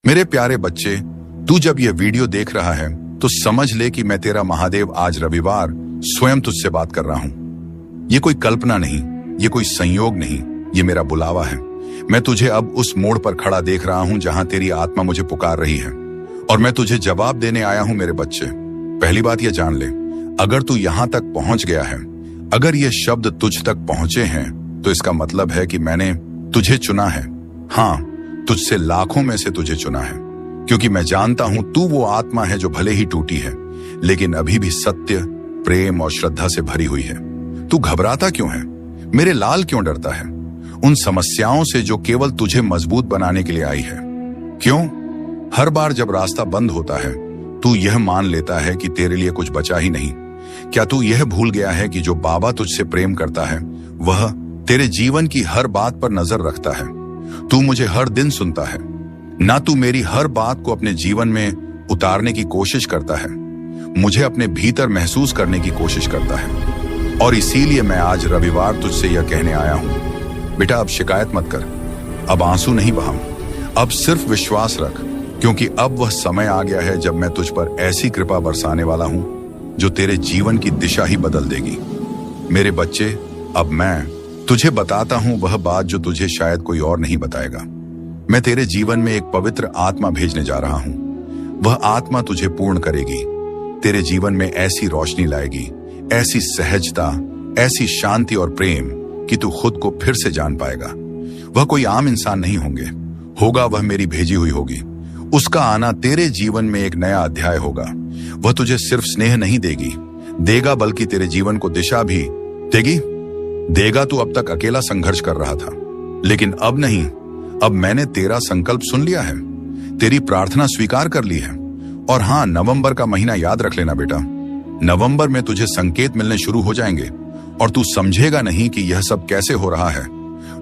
मेरे प्यारे बच्चे, तू जब यह वीडियो देख रहा है तो समझ ले कि मैं तेरा महादेव आज रविवार स्वयं तुझसे बात कर रहा हूं। ये कोई कल्पना नहीं, ये कोई संयोग नहीं, ये मेरा बुलावा है। मैं तुझे अब उस मोड़ पर खड़ा देख रहा हूं जहां तेरी आत्मा मुझे पुकार रही है और मैं तुझे जवाब देने आया हूं। मेरे बच्चे, पहली बात यह जान ले, अगर तू यहां तक पहुंच गया है, अगर ये शब्द तुझ तक पहुंचे हैं, तो इसका मतलब है कि मैंने तुझे चुना है। हाँ, तुझसे लाखों में से तुझे चुना है, क्योंकि मैं जानता हूं तू वो आत्मा है जो भले ही टूटी है, लेकिन अभी भी सत्य, प्रेम और श्रद्धा से भरी हुई है। तू घबराता क्यों है? मेरे लाल क्यों डरता है उन समस्याओं से जो केवल तुझे मजबूत बनाने के लिए आई है? क्यों हर बार जब रास्ता बंद होता है तू यह मान लेता है कि तेरे लिए कुछ बचा ही नहीं? क्या तू यह भूल गया है कि जो बाबा तुझसे प्रेम करता है वह तेरे जीवन की हर बात पर नजर रखता है? तू मुझे हर दिन सुनता है ना, तू मेरी हर बात को अपने जीवन में उतारने की कोशिश करता है, मुझे अपने भीतर महसूस करने की कोशिश करता है। और इसीलिए मैं आज रविवार तुझसे यह कहने आया हूं, बेटा अब शिकायत मत कर, अब आंसू नहीं बहा, अब सिर्फ विश्वास रख, क्योंकि अब वह समय आ गया है जब मैं तुझ पर ऐसी कृपा बरसाने वाला हूं जो तेरे जीवन की दिशा ही बदल देगी। मेरे बच्चे, अब मैं तुझे बताता हूं वह बात जो तुझे शायद कोई और नहीं बताएगा। मैं तेरे जीवन में एक पवित्र आत्मा भेजने जा रहा हूं। वह आत्मा तुझे पूर्ण करेगी, तेरे जीवन में ऐसी रोशनी लाएगी, ऐसी सहजता, ऐसी शांति और प्रेम कि तू खुद को फिर से जान पाएगा। वह कोई आम इंसान नहीं होगा, वह मेरी भेजी हुई होगी। उसका आना तेरे जीवन में एक नया अध्याय होगा। वह तुझे सिर्फ स्नेह नहीं देगा, बल्कि तेरे जीवन को दिशा भी देगा। तू अब तक अकेला संघर्ष कर रहा था, लेकिन अब नहीं, अब मैंने तेरा संकल्प सुन लिया है, तेरी प्रार्थना स्वीकार कर ली है। और हाँ, नवंबर का महीना याद रख लेना बेटा। नवंबर में तुझे संकेत मिलने शुरू हो जाएंगे और तू समझेगा नहीं कि यह सब कैसे हो रहा है।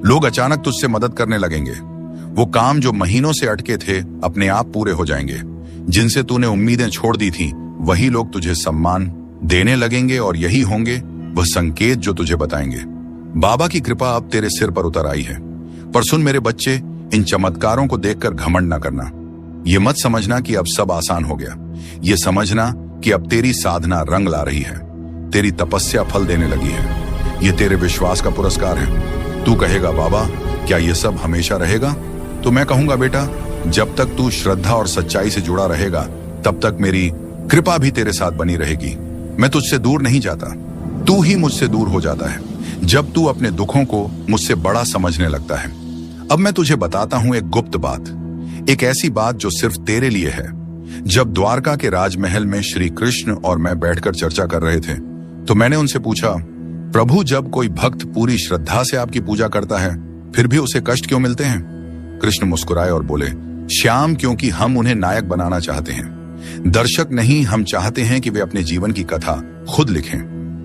लोग अचानक तुझसे मदद करने लगेंगे। वो काम जो महीनों से अटके थे अपने आप पूरे हो जाएंगे। जिनसे तूने उम्मीदें छोड़ दी थी वही लोग तुझे सम्मान देने लगेंगे और यही होंगे वह संकेत जो तुझे बताएंगे बाबा की कृपा अब तेरे सिर पर उतर आई है। पर सुन मेरे बच्चे, इन चमत्कारों को देखकर घमंड ना करना। ये मत समझना कि अब सब आसान हो गया। ये समझना कि अब तेरी साधना रंग ला रही है, तेरी तपस्या फल देने लगी है। ये तेरे विश्वास का पुरस्कार है। तू कहेगा बाबा क्या ये सब हमेशा रहेगा? तो मैं कहूंगा बेटा, जब तक तू श्रद्धा और सच्चाई से जुड़ा रहेगा तब तक मेरी कृपा भी तेरे साथ बनी रहेगी। मैं तुझसे दूर नहीं जाता, तू ही मुझसे दूर हो जाता है जब तू अपने दुखों को मुझसे बड़ा समझने लगता है। अब मैं तुझे बताता हूं एक गुप्त बात, एक ऐसी बात जो सिर्फ तेरे लिए है। जब द्वारका के राजमहल में श्री कृष्ण और मैं बैठकर चर्चा कर रहे थे तो मैंने उनसे पूछा, प्रभु जब कोई भक्त पूरी श्रद्धा से आपकी पूजा करता है फिर भी उसे कष्ट क्यों मिलते हैं? कृष्ण मुस्कुराए और बोले, श्याम, क्योंकि हम उन्हें नायक बनाना चाहते हैं, दर्शक नहीं। हम चाहते हैं कि वे अपने जीवन की कथा खुद लिखें।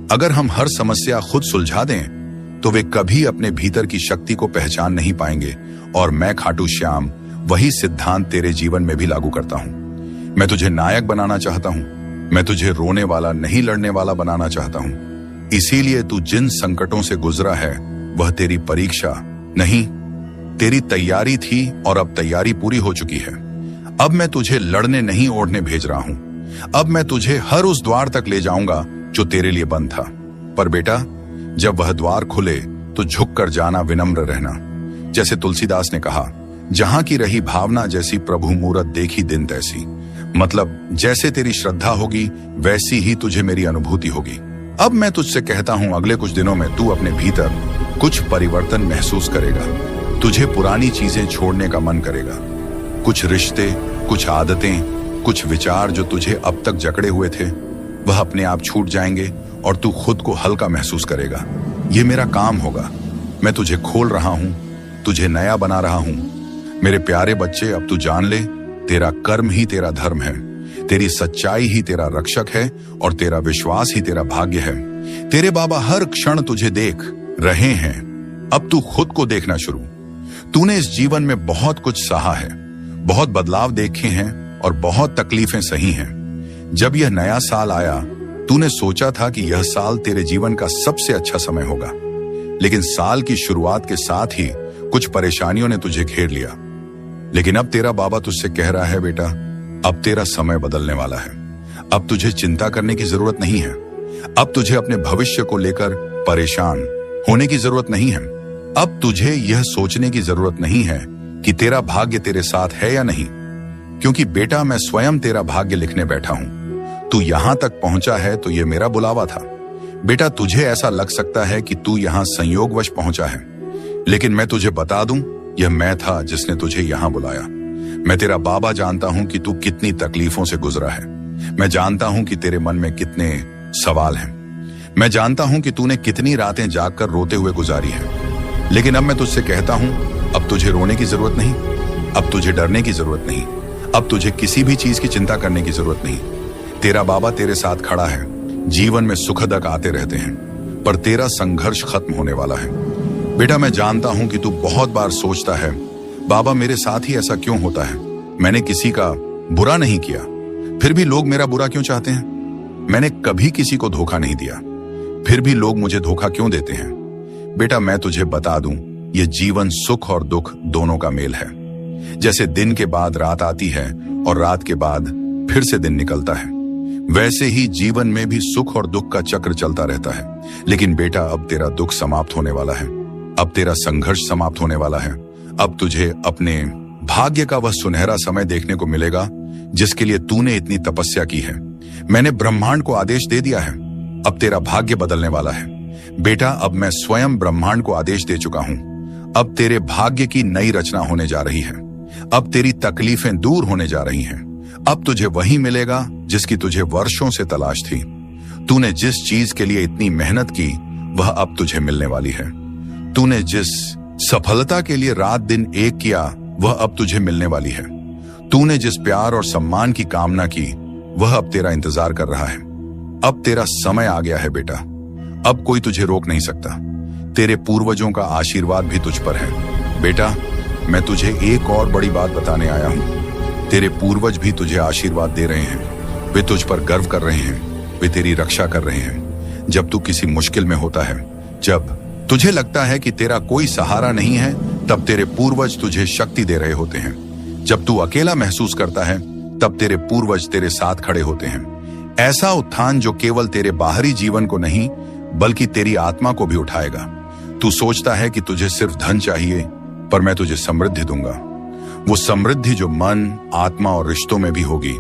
अगर हम हर समस्या खुद सुलझा दें तो वे कभी अपने भीतर की शक्ति को पहचान नहीं पाएंगे। और मैं खाटू श्याम वही सिद्धांत तेरे जीवन में भी लागू करता हूं। मैं तुझे नायक बनाना चाहता हूं, मैं तुझे रोने वाला नहीं लड़ने वाला बनाना चाहता हूं। इसीलिए तू जिन संकटों से गुजरा है वह तेरी परीक्षा नहीं, तेरी तैयारी थी और अब तैयारी पूरी हो चुकी है। अब मैं तुझे लड़ने नहीं ओढ़ने भेज रहा हूं। अब मैं तुझे हर उस द्वार तक ले जाऊंगा जो तेरे लिए बंद था। पर बेटा, जब वह द्वार खुले तो झुक कर जाना, विनम्र रहना। जैसे तुलसीदास ने कहा, जहां की रही भावना जैसी प्रभु मूरत देखी दिन तैसी। मतलब जैसे तेरी श्रद्धा होगी वैसी ही तुझे मेरी अनुभूति होगी। अब मैं तुझसे कहता हूं, अगले कुछ दिनों में तू अपने भीतर कुछ परिवर्तन महसूस करेगा। तुझे पुरानी चीजें छोड़ने का मन करेगा। कुछ रिश्ते, कुछ आदतें, कुछ विचार जो तुझे अब तक जकड़े हुए थे वह अपने आप छूट जाएंगे और तू खुद को हल्का महसूस करेगा। ये मेरा काम होगा। मैं तुझे खोल रहा हूं, तुझे नया बना रहा हूं। मेरे प्यारे बच्चे, अब तू जान ले, तेरा कर्म ही तेरा धर्म है, तेरी सच्चाई ही तेरा रक्षक है और तेरा विश्वास ही तेरा भाग्य है। तेरे बाबा हर क्षण तुझे देख रहे हैं। अब तू खुद को देखना शुरू। तूने इस जीवन में बहुत कुछ सहा है, बहुत बदलाव देखे हैं और बहुत तकलीफें सही हैं। जब यह नया साल आया तूने सोचा था कि यह साल तेरे जीवन का सबसे अच्छा समय होगा, लेकिन साल की शुरुआत के साथ ही कुछ परेशानियों ने तुझे घेर लिया। लेकिन अब तेरा बाबा तुझसे कह रहा है, बेटा अब तेरा समय बदलने वाला है। अब तुझे चिंता करने की जरूरत नहीं है। अब तुझे अपने भविष्य को लेकर परेशान होने की जरूरत नहीं है। अब तुझे यह सोचने की जरूरत नहीं है कि तेरा भाग्य तेरे साथ है या नहीं, क्योंकि बेटा मैं स्वयं तेरा भाग्य लिखने बैठा हूं। तू यहां तक पहुंचा है तो यह मेरा बुलावा था। बेटा तुझे ऐसा लग सकता है कि तू यहां संयोगवश पहुंचा है, लेकिन मैं तुझे बता दूं, यह मैं था जिसने तुझे यहां बुलाया। मैं तेरा बाबा जानता हूं कि तू कितनी तकलीफों से गुजरा है। मैं जानता हूं कि तेरे मन में कितने सवाल हैं। मैं जानता हूं कि तूने कितनी रातें जागकर रोते हुए गुजारी है। लेकिन अब मैं तुझसे कहता हूं, अब तुझे रोने की जरूरत नहीं, अब तुझे डरने की जरूरत नहीं, अब तुझे किसी भी चीज की चिंता करने की जरूरत नहीं। तेरा बाबा तेरे साथ खड़ा है। जीवन में सुखदक आते रहते हैं, पर तेरा संघर्ष खत्म होने वाला है। बेटा मैं जानता हूं कि तू बहुत बार सोचता है, बाबा मेरे साथ ही ऐसा क्यों होता है? मैंने किसी का बुरा नहीं किया, फिर भी लोग मेरा बुरा क्यों चाहते हैं? मैंने कभी किसी को धोखा नहीं दिया, फिर भी लोग मुझे धोखा क्यों देते हैं? बेटा मैं तुझे बता दूं, यह जीवन सुख और दुख दोनों का मेल है। जैसे दिन के बाद रात आती है और रात के बाद फिर से दिन निकलता है, वैसे ही जीवन में भी सुख और दुख का चक्र चलता रहता है। लेकिन बेटा अब तेरा दुख समाप्त होने वाला है, अब तेरा संघर्ष समाप्त होने वाला है। अब तुझे अपने भाग्य का वह सुनहरा समय देखने को मिलेगा जिसके लिए तूने इतनी तपस्या की है। मैंने ब्रह्मांड को आदेश दे दिया है, अब तेरा भाग्य बदलने वाला है। बेटा अब मैं स्वयं ब्रह्मांड को आदेश दे चुका हूं। अब तेरे भाग्य की नई रचना होने जा रही है। अब तेरी तकलीफें दूर होने जा रही हैं। अब तुझे वही मिलेगा जिसकी तुझे वर्षों से तलाश थी। तूने जिस चीज के लिए इतनी मेहनत की वह अब तुझे मिलने वाली है। तूने जिस सफलता के लिए रात दिन एक किया वह अब तुझे मिलने वाली है। तूने जिस प्यार और सम्मान की कामना की वह अब तेरा इंतजार कर रहा है। अब तेरा समय आ गया है बेटा, अब कोई तुझे रोक नहीं सकता। तेरे पूर्वजों का आशीर्वाद भी तुझ पर है। बेटा मैं तुझे एक और बड़ी बात बताने आया हूं। तेरे पूर्वज भी तुझे आशीर्वाद दे रहे हैं। वे तुझ पर गर्व कर रहे हैं, वे तेरी रक्षा कर रहे हैं। जब तू किसी मुश्किल में होता है, जब तुझे लगता है कि तेरा कोई सहारा नहीं है, तब तेरे पूर्वज तुझे शक्ति दे रहे होते हैं। जब तू अकेला महसूस करता है, तब तेरे पूर्वज तेरे साथ खड़े होते हैं। ऐसा उत्थान जो केवल तेरे बाहरी जीवन को नहीं बल्कि तेरी आत्मा को भी उठाएगा। तू सोचता है कि तुझे सिर्फ धन चाहिए, पर मैं तुझे समृद्धि दूंगा। वो समृद्धि जो मन, आत्मा और रिश्तों में भी होगी।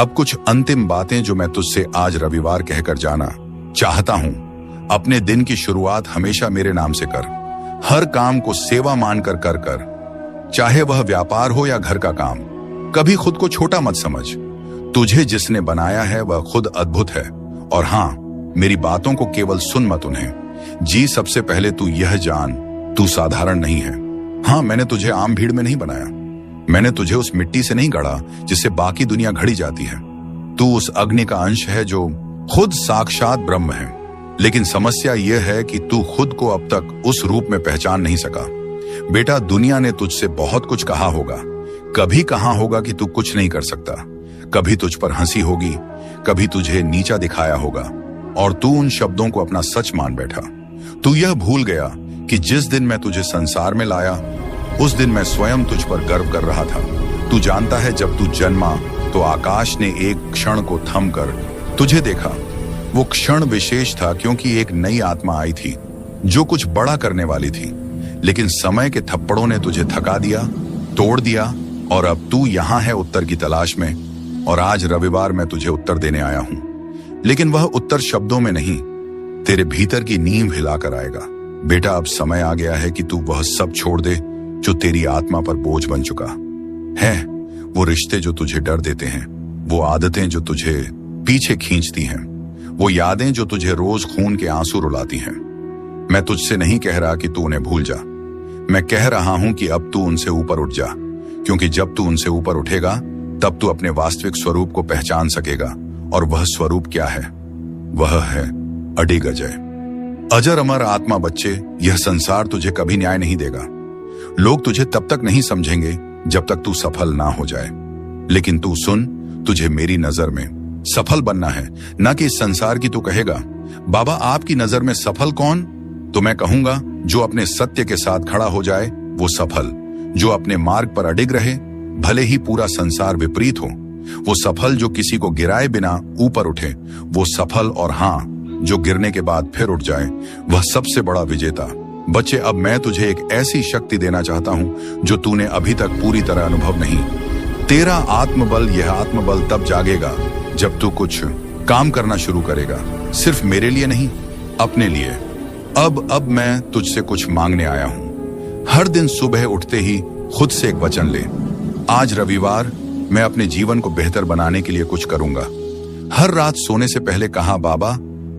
अब कुछ अंतिम बातें जो मैं तुझसे आज रविवार कहकर जाना चाहता हूं। अपने दिन की शुरुआत हमेशा मेरे नाम से कर। हर काम को सेवा मानकर कर, चाहे वह व्यापार हो या घर का काम। कभी खुद को छोटा मत समझ। तुझे जिसने बनाया है वह खुद अद्भुत है। और हां, मेरी बातों को केवल सुन मत उन्हें जी। सबसे पहले तू यह जान, तू साधारण नहीं है। हां, मैंने तुझे आम भीड़ में नहीं बनाया। मैंने तुझे उस मिट्टी से नहीं गढ़ा जिससे बाकी दुनिया घड़ी जाती है। तू उस अग्नि का अंश है जो खुद साक्षात ब्रह्म है। लेकिन समस्या यह है कि तू खुद को अब तक उस रूप में पहचान नहीं सका। बेटा दुनिया ने तुझसे बहुत कुछ कहा होगा। कभी कहा होगा कि तू कुछ नहीं कर सकता। कभी तुझ पर हंसी होगी, कभी तुझे नीचा दिखाया होगा, और तू उन शब्दों को अपना सच मान बैठा। तू यह भूल गया कि जिस दिन मैं तुझे संसार में लाया उस दिन मैं स्वयं तुझ पर गर्व कर रहा था। तू जानता है, जब तू जन्मा तो आकाश ने एक क्षण को थम कर तुझे देखा। वो क्षण विशेष था क्योंकि एक नई आत्मा आई थी जो कुछ बड़ा करने वाली थी। लेकिन समय के थप्पड़ों ने तुझे थका दिया, तोड़ दिया, और अब तू यहां है उत्तर की तलाश में। और आज रविवार मैं तुझे उत्तर देने आया हूं। लेकिन वह उत्तर शब्दों में नहीं, तेरे भीतर की नींव हिलाकर आएगा। बेटा अब समय आ गया है कि तू वह सब छोड़ दे जो तेरी आत्मा पर बोझ बन चुका है। वो रिश्ते जो तुझे डर देते हैं, वो आदतें जो तुझे पीछे खींचती हैं, वो यादें जो तुझे रोज खून के आंसू रुलाती हैं। मैं तुझसे नहीं कह रहा कि तू उन्हें भूल जा। मैं कह रहा हूं कि अब तू उनसे ऊपर उठ जा, क्योंकि जब तू उनसे ऊपर उठेगा तब तू अपने वास्तविक स्वरूप को पहचान सकेगा। और वह स्वरूप क्या है? वह है अडिग अजय, अजर अमर आत्मा। बच्चे, यह संसार तुझे कभी न्याय नहीं देगा। लोग तुझे तब तक नहीं समझेंगे जब तक तू सफल ना हो जाए। लेकिन तू सुन, तुझे मेरी नजर में सफल बनना है, ना कि इस संसार की। तू कहेगा, बाबा आपकी नजर में सफल कौन? तो मैं कहूंगा, जो अपने सत्य के साथ खड़ा हो जाए वो सफल। जो अपने मार्ग पर अडिग रहे, भले ही पूरा संसार विपरीत हो। वो सफल जो किसी को गिराए बिना ऊपर उठे, वो सफल, और हाँ, जो गिरने के बाद फिर उठ जाए, वह सबसे बड़ा विजेता। बच्चे, अब मैं तुझे एक ऐसी शक्ति देना चाहता हूं जो तूने अभी तक पूरी तरह अनुभव नहीं। तेरा आत्मबल, यह आत्मबल तब जागेगा जब तू कुछ काम करना शुरू करेगा, सिर्फ मेरे लिए नहीं, अपने लिए। अब मैं तुझसे कुछ मांगने आया हूं। हर दिन सुबह उठते ही खुद से एक वचन ले, आज रविवार, मैं अपने जीवन को बेहतर बनाने के लिए कुछ करूंगा। हर रात सोने से पहले कहा, बाबा,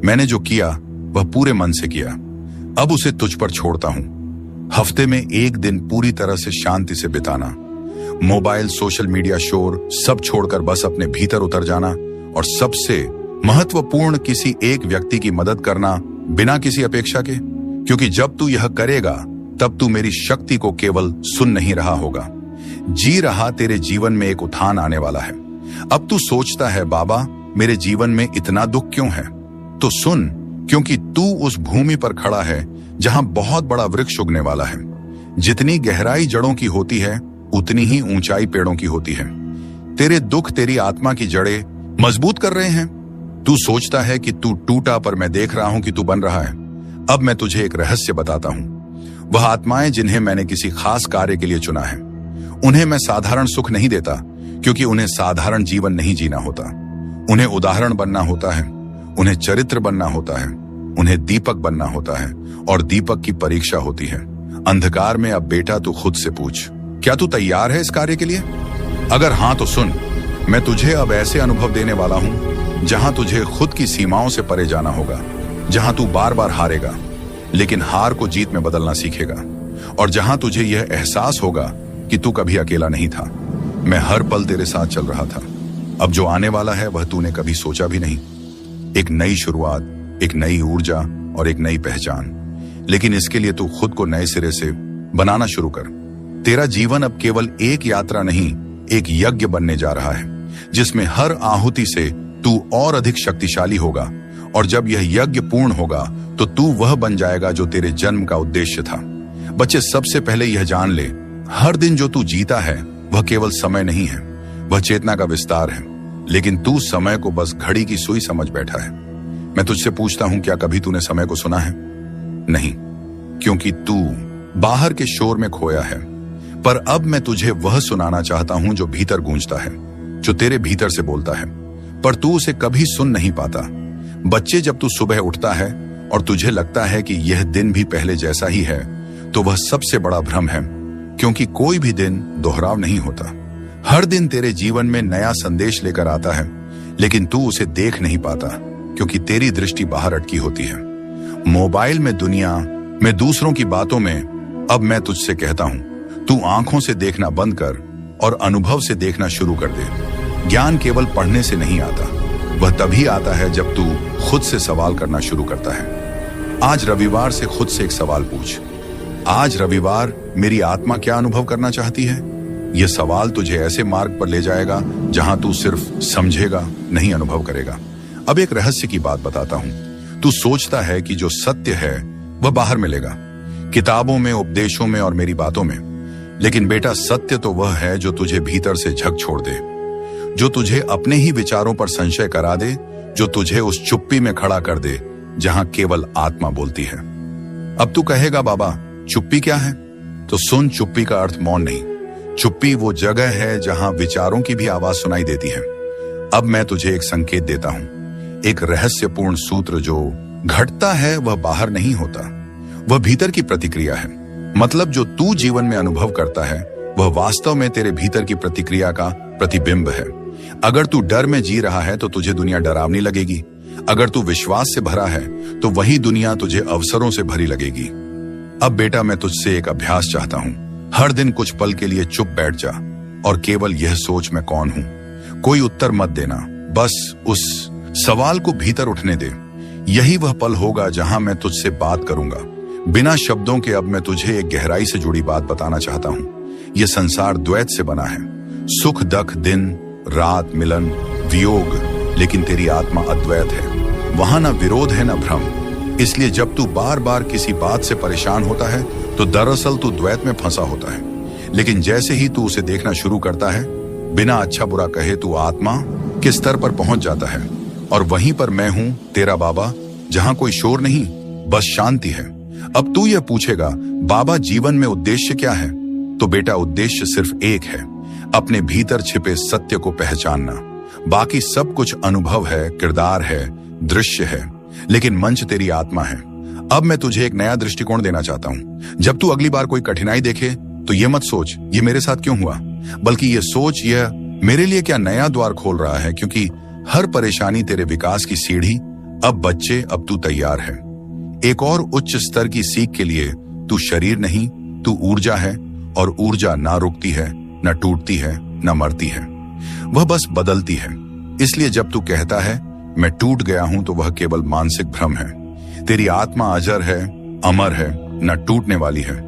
मैंने जो किया वह पूरे मन से किया, अब उसे तुझ पर छोड़ता हूं। हफ्ते में एक दिन पूरी तरह से शांति से बिताना, मोबाइल, सोशल मीडिया, शोर सब छोड़कर बस अपने भीतर उतर जाना, और सबसे महत्वपूर्ण, किसी एक व्यक्ति की मदद करना बिना किसी अपेक्षा के। क्योंकि जब तू यह करेगा तब तू मेरी शक्ति को केवल सुन नहीं रहा होगा, जी रहा। तेरे जीवन में एक उत्थान आने वाला है। अब तू सोचता है, बाबा, मेरे जीवन में इतना दुख क्यों है? तो सुन, क्योंकि तू उस भूमि पर खड़ा है जहां बहुत बड़ा वृक्ष उगने वाला है। जितनी गहराई जड़ों की होती है, उतनी ही ऊंचाई पेड़ों की होती है। तेरे दुख तेरी आत्मा की जड़ें मजबूत कर रहे हैं। तू सोचता है कि तू टूटा, पर मैं देख रहा हूं कि तू बन रहा है। अब मैं तुझे एक रहस्य बताता हूं। वह आत्माएं जिन्हें मैंने किसी खास कार्य के लिए चुना है, उन्हें मैं साधारण सुख नहीं देता, क्योंकि उन्हें साधारण जीवन नहीं जीना होता। उन्हें उदाहरण बनना होता है, उन्हें चरित्र बनना होता है, उन्हें दीपक बनना होता है, और दीपक की परीक्षा होती है अंधकार में। अब बेटा, तू खुद से पूछ, क्या तू तैयार है इस कार्य के लिए? अगर हां तो सुन, मैं तुझे अब ऐसे अनुभव देने वाला हूं जहां तुझे खुद की सीमाओं से परे जाना होगा, जहां तू बार बार हारेगा लेकिन हार को जीत में बदलना सीखेगा, और जहां तुझे यह एहसास होगा कि तू कभी अकेला नहीं था। मैं हर पल तेरे साथ चल रहा था। अब जो आने वाला है वह तूने कभी सोचा भी नहीं। एक नई शुरुआत, एक नई ऊर्जा और एक नई पहचान। लेकिन इसके लिए तू खुद को नए सिरे से बनाना शुरू कर। तेरा जीवन अब केवल एक यात्रा नहीं, एक यज्ञ बनने जा रहा है, जिसमें हर आहुति से तू और अधिक शक्तिशाली होगा। और जब यह यज्ञ पूर्ण होगा तो तू वह बन जाएगा जो तेरे जन्म का उद्देश्य था। बच्चे, सबसे पहले यह जान ले, हर दिन जो तू जीता है वह केवल समय नहीं है, वह चेतना का विस्तार है। लेकिन तू समय को बस घड़ी की सुई समझ बैठा है। मैं तुझसे पूछता हूं, क्या कभी तूने समय को सुना है? नहीं, क्योंकि तू बाहर के शोर में खोया है। पर अब मैं तुझे वह सुनाना चाहता हूं जो भीतर गूंजता है, जो तेरे भीतर से बोलता है, पर तू उसे कभी सुन नहीं पाता। बच्चे, जब तू सुबह उठता है और तुझे लगता है कि यह दिन भी पहले जैसा ही है, तो वह सबसे बड़ा भ्रम है, क्योंकि कोई भी दिन दोहराव नहीं होता। हर दिन तेरे जीवन में नया संदेश लेकर आता है, लेकिन तू उसे देख नहीं पाता, क्योंकि तेरी दृष्टि बाहर अटकी होती है। मोबाइल में, दुनिया में, दूसरों की बातों में। अब मैं तुझसे कहता हूं, तू आंखों से देखना बंद कर और अनुभव से देखना शुरू कर दे। ज्ञान केवल पढ़ने से नहीं आता, वह तभी आता है जब तू खुद से सवाल करना शुरू करता है। आज रविवार से खुद से एक सवाल पूछ, आज रविवार मेरी आत्मा क्या अनुभव करना चाहती है? यह सवाल तुझे ऐसे मार्ग पर ले जाएगा जहां तू सिर्फ समझेगा, नहीं अनुभव करेगा। अब एक रहस्य की बात बताता हूं। तू सोचता है कि जो सत्य है वह बाहर मिलेगा, किताबों में, उपदेशों में और मेरी बातों में। लेकिन बेटा, सत्य तो वह है जो तुझे भीतर से झक छोड़ दे, जो तुझे अपने ही विचारों पर संशय करा दे, जो तुझे उस चुप्पी में खड़ा कर दे जहां केवल आत्मा बोलती है। अब तू कहेगा, बाबा, चुप्पी क्या है? तो सुन, चुप्पी का अर्थ मौन नहीं। चुप्पी वो जगह है जहां विचारों की भी आवाज सुनाई देती है। अब मैं तुझे एक संकेत देता हूं, एक रहस्यपूर्ण सूत्र। जो घटता है वह बाहर नहीं होता, वह भीतर की प्रतिक्रिया है। मतलब जो तू जीवन में अनुभव करता है वह वास्तव में तेरे भीतर की प्रतिक्रिया का प्रतिबिंब है। अगर तू डर में जी रहा है तो तुझे दुनिया डरावनी लगेगी। अगर तू विश्वास से भरा है तो वही दुनिया तुझे अवसरों से भरी लगेगी। अब बेटा, मैं तुझसे एक अभ्यास चाहता हूं। हर दिन कुछ पल के लिए चुप बैठ जा और केवल यह सोच, मैं कौन हूं। कोई उत्तर मत देना, बस उस सवाल को भीतर उठने दे। यही वह पल होगा जहां मैं तुझसे बात करूंगा, बिना शब्दों के। अब मैं तुझे एक गहराई से जुड़ी बात बताना चाहता हूं। यह संसार द्वैत से बना है, सुख दुख, दिन रात, मिलन वियोग, लेकिन तेरी आत्मा अद्वैत है। वहां ना विरोध है ना भ्रम। इसलिए जब तू बार बार किसी बात से परेशान होता है तो दरअसल तू द्वैत में फंसा होता है। लेकिन जैसे ही तू उसे देखना शुरू करता है, बिना अच्छा बुरा कहे तू आत्मा के स्तर पर पहुंच जाता है। और वहीं पर मैं हूं तेरा बाबा, जहां कोई शोर नहीं, बस शांति है। अब तू यह पूछेगा, बाबा जीवन में उद्देश्य क्या है? तो बेटा, उद्देश्य सिर्फ एक है, अपने भीतर छिपे सत्य को पहचानना। बाकी सब कुछ अनुभव है, किरदार है, दृश्य है, लेकिन मंच तेरी आत्मा है। अब मैं तुझे एक नया दृष्टिकोण देना चाहता हूं। जब तू अगली बार कोई कठिनाई देखे तो ये मत सोच ये मेरे साथ क्यों हुआ, बल्कि ये सोच यह मेरे लिए क्या नया द्वार खोल रहा है। क्योंकि हर परेशानी तेरे विकास की सीढ़ी। अब बच्चे, अब तू तैयार है एक और उच्च स्तर की सीख के लिए। तू शरीर नहीं, तू ऊर्जा है, और ऊर्जा ना रुकती है, न टूटती है, न मरती है, वह बस बदलती है। इसलिए जब तू कहता है मैं टूट गया हूं, तो वह केवल मानसिक भ्रम है। तेरी आत्मा अजर है, अमर है, न टूटने वाली है।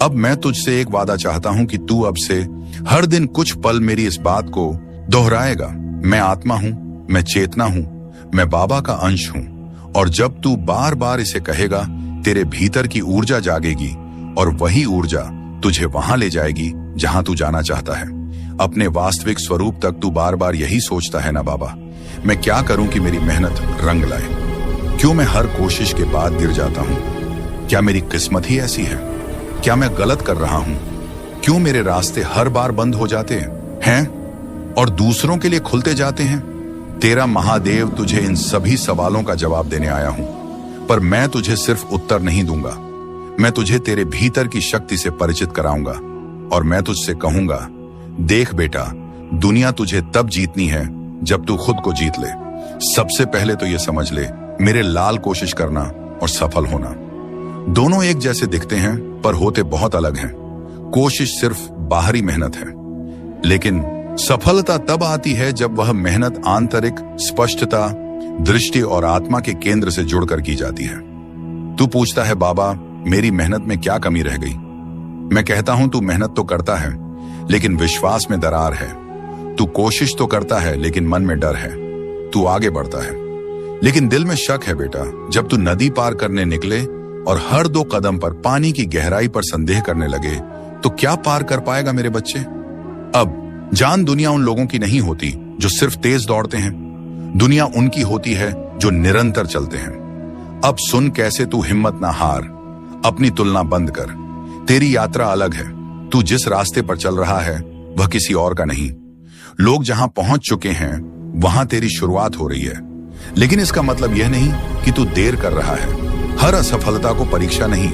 अब मैं तुझसे एक वादा चाहता हूं कि तू अब से हर दिन कुछ पल मेरी इस बात को दोहराएगा। मैं आत्मा हूं, मैं चेतना हूं, मैं बाबा का अंश हूं। और जब तू बार बार इसे कहेगा, तेरे भीतर की ऊर्जा जागेगी, और वही ऊर्जा तुझे वहां ले जाएगी जहां तू जाना चाहता है, अपने वास्तविक स्वरूप तक। तू बार बार यही सोचता है ना, बाबा मैं क्या करूं कि मेरी मेहनत रंग लाए? क्यों मैं हर कोशिश के बाद गिर जाता हूं? क्या मेरी किस्मत ही ऐसी है? क्या मैं गलत कर रहा हूं? क्यों मेरे रास्ते हर बार बंद हो जाते हैं और दूसरों के लिए खुलते जाते हैं? तेरा महादेव तुझे इन सभी सवालों का जवाब देने आया हूं, पर मैं तुझे सिर्फ उत्तर नहीं दूंगा। मैं तुझे तेरे भीतर की शक्ति से परिचित कराऊंगा, और मैं तुझसे कहूंगा, देख बेटा, दुनिया तुझे तब जीतनी है जब तू खुद को जीत ले। सबसे पहले तो ये समझ ले, मेरे लाल कोशिश करना और सफल होना दोनों एक जैसे दिखते हैं, पर होते बहुत अलग हैं। कोशिश सिर्फ बाहरी मेहनत है, लेकिन सफलता तब आती है जब वह मेहनत आंतरिक स्पष्टता, दृष्टि और आत्मा के केंद्र से जुड़कर की जाती है। तू पूछता है, बाबा मेरी मेहनत में क्या कमी रह गई? मैं कहता हूं, तू मेहनत तो करता है, लेकिन विश्वास में दरार है। तू कोशिश तो करता है, लेकिन मन में डर है। तू आगे बढ़ता है, लेकिन दिल में शक है। बेटा, जब तू नदी पार करने निकले और हर 2 कदम पर पानी की गहराई पर संदेह करने लगे, तो क्या पार कर पाएगा मेरे बच्चे? अब जान, दुनिया उन लोगों की नहीं होती जो सिर्फ तेज दौड़ते हैं। दुनिया उनकी होती है जो निरंतर चलते हैं। अब सुन कैसे तू हिम्मत ना हार, अपनी तुलना बंद कर। तेरी यात्रा अलग है। तू जिस रास्ते पर चल रहा है वह किसी और का नहीं। लोग जहां पहुंच चुके हैं वहां तेरी शुरुआत हो रही है, लेकिन इसका मतलब यह नहीं कि तू देर कर रहा है। हर असफलता को परीक्षा नहीं,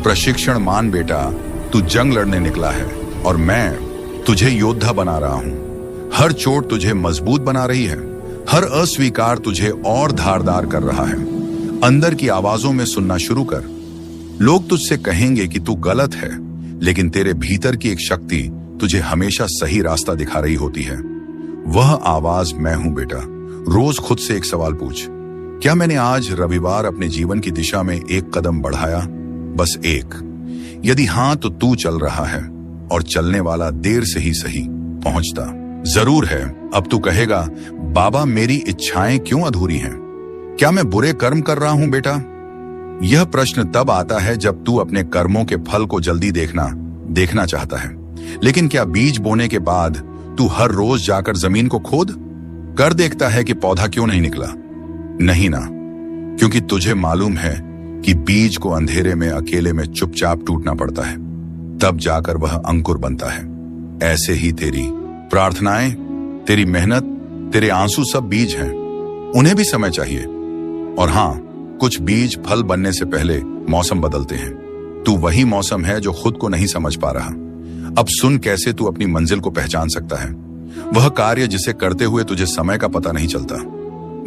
प्रशिक्षण मान बेटा। तू जंग लड़ने निकला है, और मैं तुझे योद्धा बना रहा हूं। हर चोट तुझे मजबूत बना रही है, हर अस्वीकार तुझे और धारदार कर रहा है। अंदर की आवाजों में सुनना शुरू कर। लोग तुझसे कहेंगे कि तू गलत है, लेकिन तेरे भीतर की एक शक्ति तुझे हमेशा सही रास्ता दिखा रही होती है। वह आवाज मैं हूं बेटा। रोज खुद से एक सवाल पूछ, क्या मैंने आज रविवार अपने जीवन की दिशा में एक कदम बढ़ाया? बस एक। यदि हां, तो तू चल रहा है, और चलने वाला देर से ही सही पहुंचता जरूर है। अब तू कहेगा, बाबा मेरी इच्छाएं क्यों अधूरी हैं? क्या मैं बुरे कर्म कर रहा हूं बेटा? यह प्रश्न तब आता है जब तू अपने कर्मों के फल को जल्दी देखना चाहता है। लेकिन क्या बीज बोने के बाद तू हर रोज जाकर जमीन को खोद कर देखता है कि पौधा क्यों नहीं निकला? नहीं ना, क्योंकि तुझे मालूम है कि बीज को अंधेरे में अकेले में चुपचाप टूटना पड़ता है, तब जाकर वह अंकुर बनता है। ऐसे ही तेरी प्रार्थनाएं, तेरी मेहनत, तेरे आंसू सब बीज हैं। उन्हें भी समय चाहिए। और हां, कुछ बीज फल बनने से पहले मौसम बदलते हैं। तू वही मौसम है जो खुद को नहीं समझ पा रहा। अब सुन कैसे तू अपनी मंजिल को पहचान सकता है। वह कार्य जिसे करते हुए तुझे समय का पता नहीं चलता।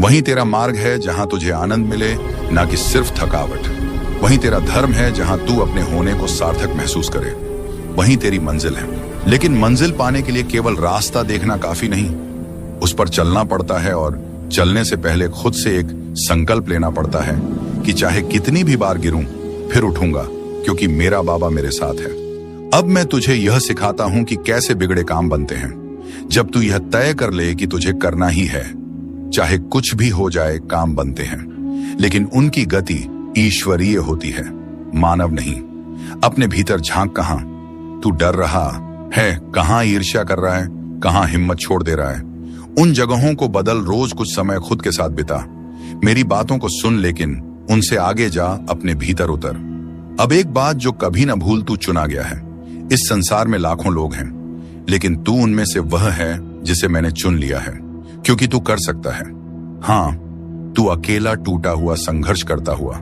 वही तेरा मार्ग है जहां तुझे आनंद मिले, ना कि सिर्फ थकावट। वही तेरा धर्म है जहां तू अपने होने को सार्थक महसूस करे। वही तेरी मंजिल है। लेकिन मंजिल पाने के लिए केवल रास्ता देखना काफी नहीं, उस पर चलना पड़ता है। और चलने से पहले खुद से एक संकल्प लेना पड़ता है कि चाहे कितनी भी बार गिरूं, फिर उठूंगा, क्योंकि मेरा बाबा मेरे साथ है। अब मैं तुझे यह सिखाता हूं कि कैसे बिगड़े काम बनते हैं। जब तू यह तय कर ले कि तुझे करना ही है, चाहे कुछ भी हो जाए, काम बनते हैं। लेकिन उनकी गति ईश्वरीय होती है, मानव नहीं। अपने भीतर झांक। कहां तू डर रहा है, कहां ईर्ष्या कर रहा है, कहां हिम्मत छोड़ दे रहा है। उन जगहों को बदल, रोज कुछ समय खुद के साथ बिता। मेरी बातों को सुन, लेकिन उनसे आगे जा, अपने भीतर उतर। अब एक बात जो कभी ना भूल, तू चुना गया है। इस संसार में लाखों लोग हैं, लेकिन तू उनमें से वह है जिसे मैंने चुन लिया है, क्योंकि तू कर सकता है। हाँ, तू अकेला टूटा हुआ, संघर्ष करता हुआ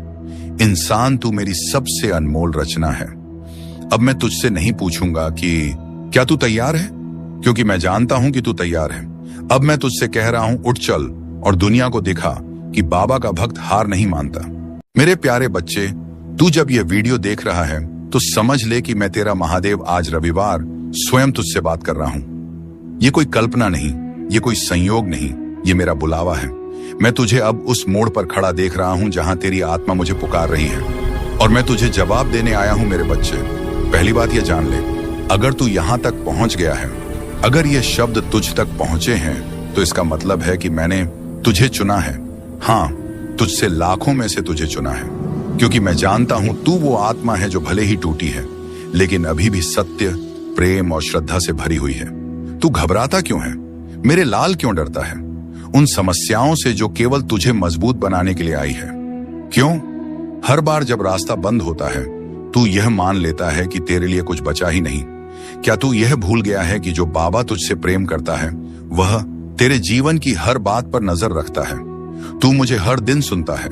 इंसान, तू मेरी सबसे अनमोल रचना है। अब मैं तुझसे नहीं पूछूंगा कि क्या तू तैयार है, क्योंकि मैं जानता हूं कि तू तैयार है। अब मैं तुझसे कह रहा हूं, उठ चल और दुनिया को दिखा कि बाबा का भक्त हार नहीं मानता। मेरे प्यारे बच्चे, तू जब ये वीडियो देख रहा है तो समझ ले कि मैं तेरा महादेव आज रविवार स्वयं तुझसे बात कर रहा हूं। ये कोई कल्पना नहीं, ये कोई संयोग नहीं, ये मेरा बुलावा है। मैं तुझे अब उस मोड़ पर खड़ा देख रहा हूं जहां तेरी आत्मा मुझे पुकार रही है, और मैं तुझे जवाब देने आया हूं। मेरे बच्चे, पहली बात ये जान ले, अगर तू यहां तक पहुंच गया है, अगर ये शब्द तुझ तक पहुंचे हैं, तो इसका मतलब है कि मैंने तुझे चुना है। हाँ, तुझसे लाखों में से तुझे चुना है, क्योंकि मैं जानता हूं तू वो आत्मा है जो भले ही टूटी है, लेकिन अभी भी सत्य, प्रेम और श्रद्धा से भरी हुई है। तू घबराता क्यों है? मेरे लाल क्यों डरता है? उन समस्याओं से जो केवल तुझे मजबूत बनाने के लिए आई है। क्यों? हर बार जब रास्ता बंद होता है, तू यह मान लेता है कि तेरे लिए कुछ बचा ही नहीं। क्या तू यह भूल गया है कि जो बाबा तुझसे प्रेम करता है, वह तेरे जीवन की हर बात पर नजर रखता है? तू मुझे हर दिन सुनता है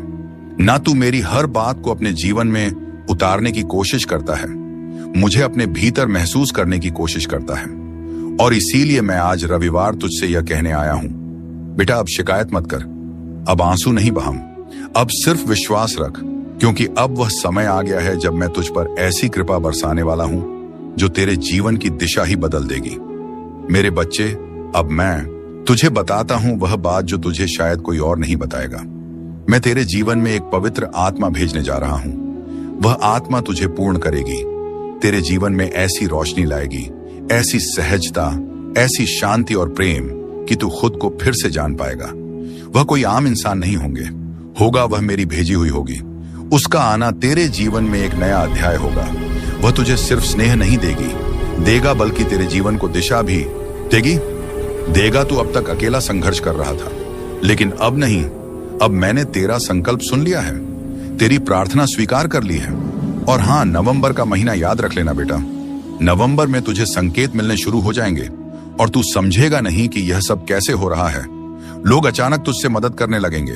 ना, तू मेरी हर बात को अपने जीवन में उतारने की कोशिश करता है, मुझे अपने भीतर महसूस करने की कोशिश करता है। और इसीलिए मैं आज रविवार तुझसे यह कहने आया हूं, बेटा अब शिकायत मत कर, अब आंसू नहीं बहाम, अब सिर्फ विश्वास रख, क्योंकि अब वह समय आ गया है जब मैं तुझ पर ऐसी कृपा बरसाने वाला हूं जो तेरे जीवन की दिशा ही बदल देगी। मेरे बच्चे, अब मैं तुझे बताता हूं वह बात जो तुझे शायद कोई और नहीं बताएगा। मैं तेरे जीवन में एक पवित्र आत्मा भेजने जा रहा हूं। वह आत्मा तुझे पूर्ण करेगी, तेरे जीवन में ऐसी रोशनी लाएगी, ऐसी सहजता, ऐसी शांति और प्रेम कि तू खुद को फिर से जान पाएगा। वह कोई आम इंसान नहीं होगा, वह मेरी भेजी हुई होगी। उसका आना तेरे जीवन में एक नया अध्याय होगा। वह तुझे सिर्फ स्नेह नहीं देगा, बल्कि तेरे जीवन को दिशा भी देगा। तू अब तक अकेला संघर्ष कर रहा था, लेकिन अब नहीं, अब मैंने तेरा संकल्प सुन लिया है, तेरी प्रार्थना स्वीकार कर ली है। और हाँ, नवंबर का महीना याद रख लेना बेटा। नवंबर में तुझे संकेत मिलने शुरू हो जाएंगे और तू समझेगा नहीं कि यह सब कैसे हो रहा है। लोग अचानक तुझसे मदद करने लगेंगे।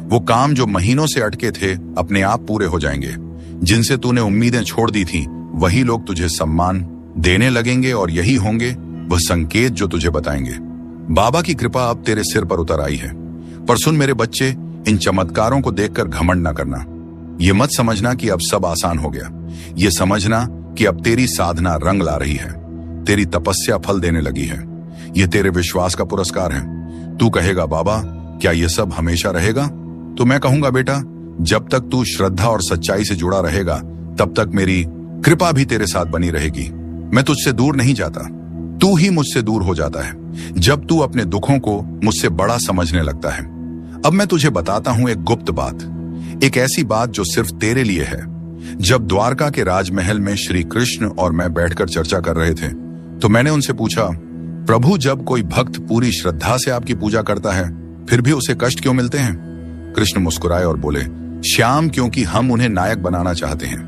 वो काम जो महीनों से अटके थे अपने आप पूरे हो जाएंगे। जिनसे तूने उम्मीदें छोड़ दी थी, वही लोग तुझे सम्मान देने लगेंगे, और यही होंगे वह संकेत जो तुझे बताएंगे बाबा की कृपा अब तेरे सिर पर उतर आई है। पर सुन मेरे बच्चे, इन चमत्कारों को देखकर घमंड ना करना। ये मत समझना कि अब सब आसान हो गया। ये समझना कि अब तेरी साधना रंग ला रही है, तेरी तपस्या फल देने लगी है। ये तेरे विश्वास का पुरस्कार है। तू कहेगा, बाबा क्या ये सब हमेशा रहेगा? तो मैं कहूंगा, बेटा जब तक तू श्रद्धा और सच्चाई से जुड़ा रहेगा, तब तक मेरी कृपा भी तेरे साथ बनी रहेगी। मैं तुझसे दूर नहीं जाता, तू ही मुझसे दूर हो जाता है जब तू अपने दुखों को मुझसे बड़ा समझने लगता है। अब मैं तुझे बताता हूं एक गुप्त बात, एक ऐसी बात जो सिर्फ तेरे लिए है। जब द्वारका के राजमहल में श्री कृष्ण और मैं बैठकर चर्चा कर रहे थे, तो मैंने उनसे पूछा, प्रभु जब कोई भक्त पूरी श्रद्धा से आपकी पूजा करता है, फिर भी उसे कष्ट क्यों मिलते हैं? कृष्ण मुस्कुराए और बोले, श्याम क्योंकि हम उन्हें नायक बनाना चाहते हैं,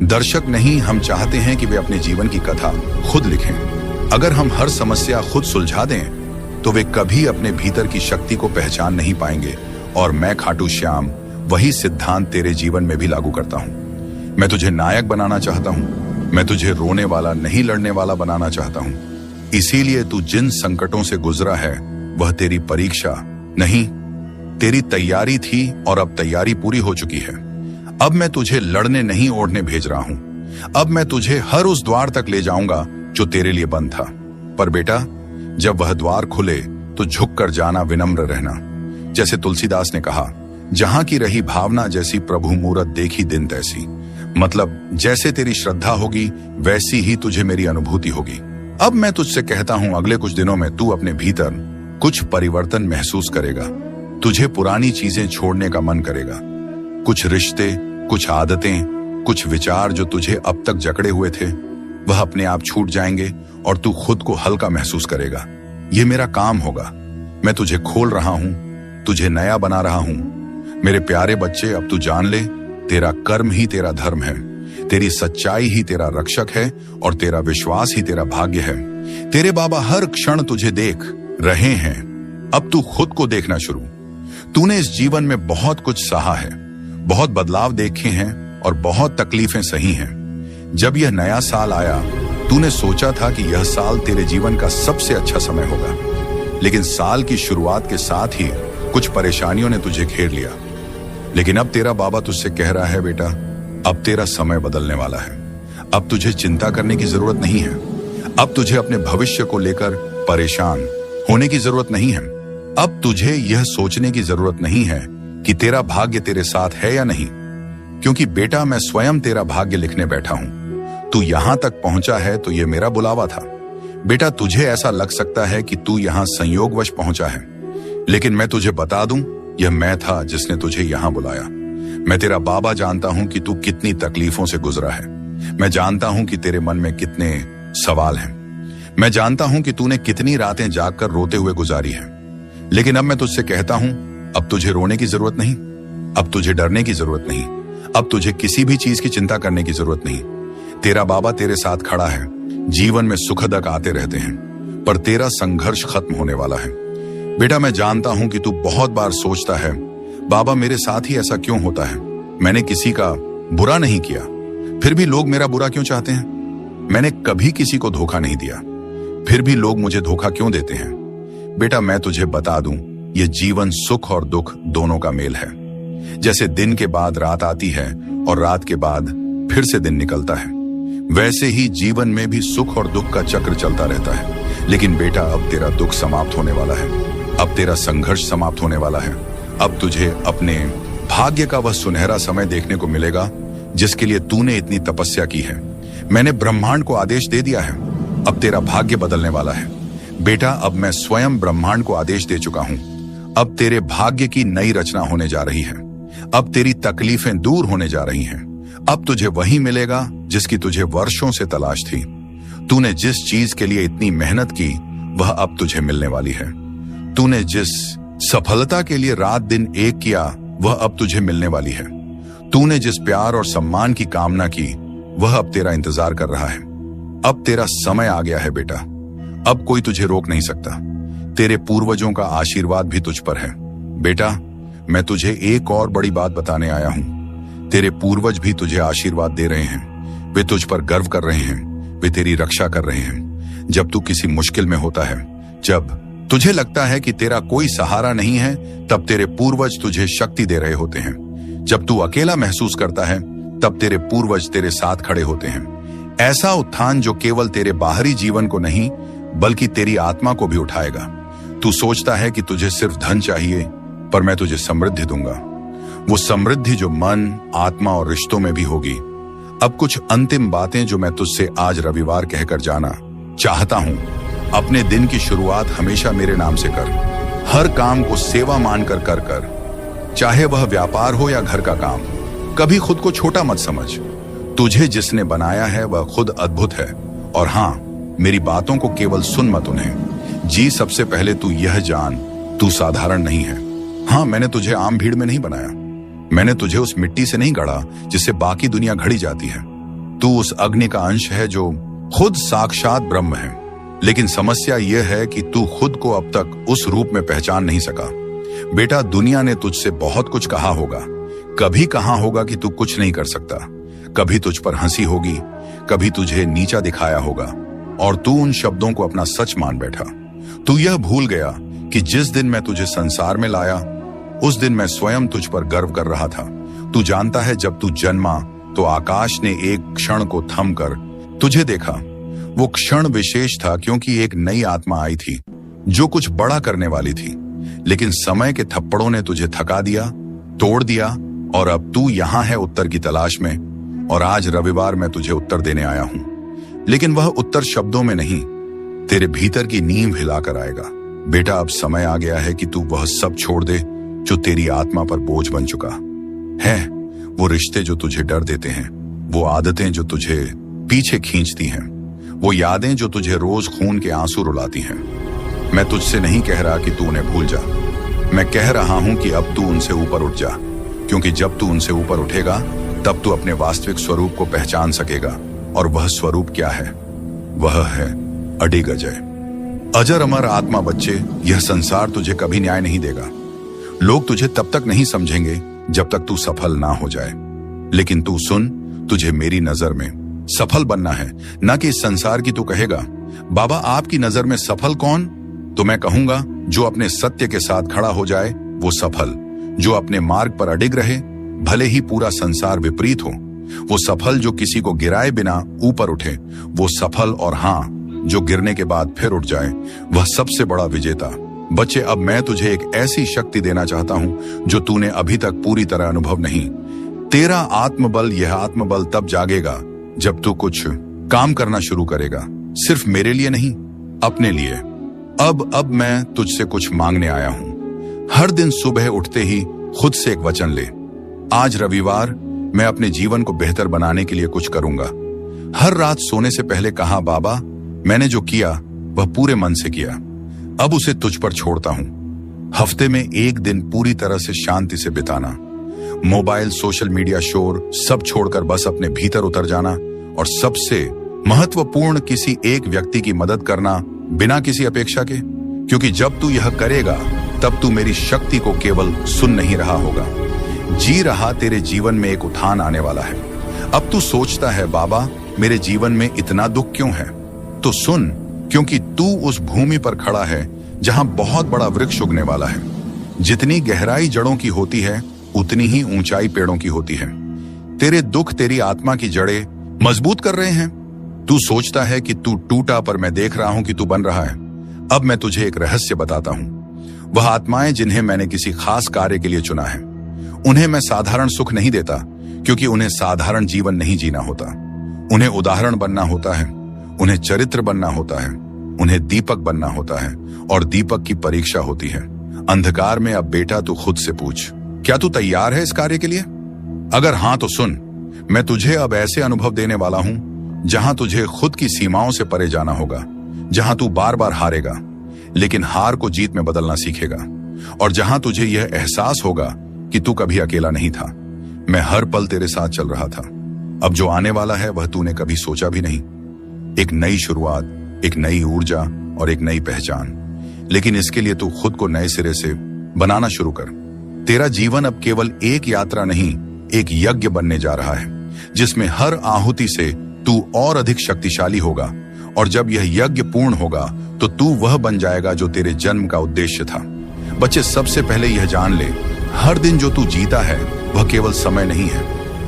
दर्शक नहीं। हम चाहते हैं कि वे अपने जीवन की कथा खुद लिखें। अगर हम हर समस्या खुद सुलझा दें, तो वे कभी अपने भीतर की शक्ति को पहचान नहीं पाएंगे। और मैं खाटू श्याम वही सिद्धांत तेरे जीवन में भी लागू करता हूं। मैं तुझे नायक बनाना चाहता हूं। मैं तुझे रोने वाला नहीं, लड़ने वाला बनाना चाहता हूं। इसीलिए तू जिन संकटों से गुजरा है, वह तेरी परीक्षा नहीं, तेरी तैयारी थी, और अब तैयारी पूरी हो चुकी है। अब मैं तुझे लड़ने नहीं, ओढ़ने भेज रहा हूं। अब मैं तुझे हर उस द्वार तक ले जाऊंगा जो तेरे लिए बंद था। पर बेटा, जब वह द्वार खुले तो झुक कर जाना, विनम्र रहना। जैसे तुलसीदास ने कहा, जहां की रही भावना जैसी, प्रभु मूरत देखी दिन तैसी। मतलब जैसे तेरी श्रद्धा होगी, वैसी ही तुझे मेरी अनुभूति होगी। अब मैं तुझसे कहता हूं, अगले कुछ दिनों में तू अपने भीतर कुछ परिवर्तन महसूस करेगा। तुझे पुरानी चीजें छोड़ने का मन करेगा। कुछ रिश्ते, कुछ आदतें, कुछ विचार जो तुझे अब तक जकड़े हुए थे, वह अपने आप छूट जाएंगे और तू खुद को हल्का महसूस करेगा। यह मेरा काम होगा। मैं तुझे खोल रहा हूं, तुझे नया बना रहा हूं। मेरे प्यारे बच्चे, अब तू जान ले, तेरा कर्म ही तेरा धर्म है, तेरी सच्चाई ही तेरा रक्षक है और तेरा विश्वास ही तेरा भाग्य है। तेरे बाबा हर क्षण तुझे देख रहे हैं। अब तू खुद को देखना शुरू। तूने इस जीवन में बहुत कुछ सहा है, बहुत बदलाव देखे हैं और बहुत तकलीफें सही हैं। जब यह नया साल आया, तूने सोचा था कि यह साल तेरे जीवन का सबसे अच्छा समय होगा, लेकिन साल की शुरुआत के साथ ही कुछ परेशानियों ने तुझे घेर लिया। लेकिन अब तेरा बाबा तुझसे कह रहा है, बेटा, अब तेरा समय बदलने वाला है। अब तुझे चिंता करने की जरूरत नहीं है। अब तुझे अपने भविष्य को लेकर परेशान होने की जरूरत नहीं है। अब तुझे यह सोचने की जरूरत नहीं है कि तेरा भाग्य तेरे साथ है या नहीं, क्योंकि बेटा, मैं स्वयं तेरा भाग्य लिखने बैठा हूं। तू यहां तक पहुंचा है तो यह मेरा बुलावा था। बेटा, तुझे ऐसा लग सकता है कि तू यहां संयोगवश पहुंचा है, लेकिन मैं तुझे बता दूं, यह मैं था जिसने तुझे यहां बुलाया। मैं तेरा बाबा जानता हूं कि तू कितनी तकलीफों से गुजरा है। मैं जानता हूं कि तेरे मन में कितने सवाल हैं। मैं जानता हूं कि तूने कितनी रातें जागकर रोते हुए गुजारी है। लेकिन अब मैं तुझसे कहता हूं, अब तुझे रोने की जरूरत नहीं, अब तुझे डरने की जरूरत नहीं, अब तुझे किसी भी चीज की चिंता करने की जरूरत नहीं। तेरा बाबा तेरे साथ खड़ा है। जीवन में सुख दुख आते रहते हैं, पर तेरा संघर्ष खत्म होने वाला है। बेटा, मैं जानता हूं कि तू बहुत बार सोचता है, बाबा, मेरे साथ ही ऐसा क्यों होता है? मैंने किसी का बुरा नहीं किया, फिर भी लोग मेरा बुरा क्यों चाहते हैं? मैंने कभी किसी को धोखा नहीं दिया, फिर भी लोग मुझे धोखा क्यों देते हैं? बेटा, मैं तुझे बता दूं, यह जीवन सुख और दुख दोनों का मेल है। जैसे दिन के बाद रात आती है और रात के बाद फिर से दिन निकलता है, वैसे ही जीवन में भी सुख और दुख का चक्र चलता रहता है। लेकिन बेटा, अब तेरा दुख समाप्त होने वाला है, अब तेरा संघर्ष समाप्त होने वाला है। अब तुझे अपने भाग्य का वह सुनहरा समय देखने को मिलेगा जिसके लिए तूने इतनी तपस्या की है। मैंने ब्रह्मांड को आदेश दे दिया है, अब तेरा भाग्य बदलने वाला है। बेटा, अब मैं स्वयं ब्रह्मांड को आदेश दे चुका हूं। अब तेरे भाग्य की नई रचना होने जा रही है। अब तेरी तकलीफें दूर होने जा रही हैं। अब तुझे वही मिलेगा जिसकी तुझे वर्षों से तलाश थी। तूने जिस चीज के लिए इतनी मेहनत की, वह अब तुझे मिलने वाली है। तूने जिस सफलता के लिए रात दिन एक किया, वह अब तुझे मिलने वाली है। तूने जिस प्यार और सम्मान की कामना की, वह अब तेरा इंतजार कर रहा है। अब तेरा समय आ गया है बेटा, अब कोई तुझे रोक नहीं सकता। तेरे पूर्वजों का आशीर्वाद भी तुझ पर है। बेटा, मैं तुझे एक और बड़ी बात बताने आया हूं। तेरे पूर्वज भी तुझे आशीर्वाद दे रहे हैं। वे तुझ पर गर्व कर रहे हैं, वे तेरी रक्षा कर रहे हैं। जब तू किसी मुश्किल में होता है, जब तुझे लगता है कि तेरा कोई सहारा नहीं है, तब तेरे पूर्वज तुझे शक्ति दे रहे होते हैं। जब तू अकेला महसूस करता है, तब तेरे पूर्वज तेरे साथ खड़े होते हैं। ऐसा उत्थान जो केवल तेरे बाहरी जीवन को नहीं, बल्कि तेरी आत्मा को भी उठाएगा। तू सोचता है कि तुझे सिर्फ धन चाहिए, पर मैं तुझे समृद्धि दूंगा। वो समृद्धि जो मन, आत्मा और रिश्तों में भी होगी। अब कुछ अंतिम बातें जो मैं तुझसे आज रविवार कहकर जाना चाहता हूं। अपने दिन की शुरुआत हमेशा मेरे नाम से कर। हर काम को सेवा मानकर कर, चाहे वह व्यापार हो या घर का काम। कभी खुद को छोटा मत समझ। तुझे जिसने बनाया है वह खुद अद्भुत है। और हाँ, मेरी बातों को केवल सुन मत उन्हें जी। सबसे पहले तू यह जान, तू साधारण नहीं है। हाँ, मैंने तुझे आम भीड़ में नहीं बनाया। मैंने तुझे उस मिट्टी से नहीं गढ़ा जिससे बाकी दुनिया घड़ी जाती है। तू उस अग्नि का अंश है जो खुद साक्षात ब्रह्म है। लेकिन समस्या यह है कि तू खुद को अब तक उस रूप में पहचान नहीं सका। बेटा, दुनिया ने तुझसे बहुत कुछ कहा होगा। कभी कहा होगा कि तू कुछ नहीं कर सकता। कभी तुझ पर हंसी होगी, कभी तुझे नीचा दिखाया होगा, और तू उन शब्दों को अपना सच मान बैठा। तू यह भूल गया कि जिस दिन मैं तुझे संसार में लाया, उस दिन मैं स्वयं तुझ पर गर्व कर रहा था। तू जानता है, जब तू जन्मा तो आकाश ने एक क्षण को थम कर तुझे देखा। वो क्षण विशेष था क्योंकि एक नई आत्मा आई थी जो कुछ बड़ा करने वाली थी। लेकिन समय के थप्पड़ों ने तुझे थका दिया, तोड़ दिया, और अब तू यहां है उत्तर की तलाश में। और आज रविवार मैं तुझे उत्तर देने आया हूं। लेकिन वह उत्तर शब्दों में नहीं, तेरे भीतर की नींव हिलाकर आएगा। बेटा, अब समय आ गया है कि तू वह सब छोड़ दे जो तेरी आत्मा पर बोझ बन चुका है। वो रिश्ते जो तुझे डर देते हैं, वो आदतें जो तुझे पीछे खींचती हैं, वो यादें जो तुझे रोज खून के आंसू रुलाती हैं। मैं तुझसे नहीं कह रहा कि तू उन्हें भूल जा, मैं कह रहा हूं कि अब तू उनसे ऊपर उठ जा, क्योंकि जब तू उनसे ऊपर उठेगा तब तू अपने वास्तविक स्वरूप को पहचान सकेगा। और वह स्वरूप क्या है? वह है अडिग अजय, अजर अमर आत्मा। बच्चे, यह संसार तुझे कभी न्याय नहीं देगा। लोग तुझे तब तक नहीं समझेंगे जब तक तू सफल ना हो जाए, लेकिन तू सुन, तुझे मेरी नजर में सफल बनना है, ना कि इस संसार की। तू कहेगा, बाबा आपकी नजर में सफल कौन? तो मैं कहूंगा, जो अपने सत्य के साथ खड़ा हो जाए वो सफल, जो अपने मार्ग पर अडिग रहे भले ही पूरा संसार विपरीत हो, वो सफल। जो किसी को गिराए बिना ऊपर उठे वो सफल, और हां, जो गिरने के बाद फिर उठ जाए वह सबसे बड़ा विजेता। बच्चे, अब मैं तुझे एक ऐसी शक्ति देना चाहता हूं जो तूने अभी तक पूरी तरह अनुभव नहीं। तेरा आत्मबल, यह आत्मबल तब जागेगा जब तू कुछ काम करना शुरू करेगा, सिर्फ मेरे लिए नहीं, अपने लिए। अब मैं तुझसे कुछ मांगने आया हूं। हर दिन सुबह उठते ही खुद से एक वचन ले, आज रविवार, मैं अपने जीवन को बेहतर बनाने के लिए कुछ करूंगा। हर रात सोने से पहले कहा, बाबा मैंने जो किया वह पूरे मन से किया, अब उसे तुझ पर छोड़ता हूं। हफ्ते में एक दिन पूरी तरह से शांति से बिताना, मोबाइल, सोशल मीडिया, शोर सब छोड़कर बस अपने भीतर उतर जाना, और सबसे महत्वपूर्ण, किसी एक व्यक्ति की मदद करना बिना किसी अपेक्षा के। क्योंकि जब तू यह करेगा तब तू मेरी शक्ति को केवल सुन नहीं रहा होगा, जी रहा। तेरे जीवन में एक उठान आने वाला है। अब तू सोचता है, बाबा मेरे जीवन में इतना दुख क्यों है? तो सुन, क्योंकि तू उस भूमि पर खड़ा है जहां बहुत बड़ा वृक्ष उगने वाला है। जितनी गहराई जड़ों की होती है उतनी ही ऊंचाई पेड़ों की होती है। तेरे दुख तेरी आत्मा की जड़ें मजबूत कर रहे हैं। तू सोचता है कि तू टूटा, पर मैं देख रहा हूं कि तू बन रहा है। अब मैं तुझे एक रहस्य बताता हूं। वह आत्माएं जिन्हें मैंने किसी खास कार्य के लिए चुना है, उन्हें मैं साधारण सुख नहीं देता, क्योंकि उन्हें साधारण जीवन नहीं जीना होता। उन्हें उदाहरण बनना होता है, उन्हें चरित्र बनना होता है, उन्हें दीपक बनना होता है, और दीपक की परीक्षा होती है अंधकार में। अब बेटा तू खुद से पूछ, क्या तू तैयार है इस कार्य के लिए? अगर हां तो सुन, मैं तुझे अब ऐसे अनुभव देने वाला हूं जहां तुझे खुद की सीमाओं से परे जाना होगा, जहां तू बार बार हारेगा लेकिन हार को जीत में बदलना सीखेगा, और जहां तुझे यह एहसास होगा कि तू कभी अकेला नहीं था। मैं हर पल तेरे साथ चल रहा था। अब जो आने वाला है वह तूने कभी सोचा भी नहीं। एक नई शुरुआत, एक नई ऊर्जा और एक नई पहचान। लेकिन इसके लिए तू खुद को नए सिरे से बनाना शुरू कर। तेरा जीवन अब केवल एक यात्रा नहीं, एक यज्ञ बनने जा रहा है, जिसमें हर आहुति से तू और अधिक शक्तिशाली होगा। और जब यह यज्ञ पूर्ण होगा तो तू वह बन जाएगा जो तेरे जन्म का उद्देश्य था। बच्चे, सबसे पहले यह जान ले, हर दिन जो तू जीता है वह केवल समय नहीं है,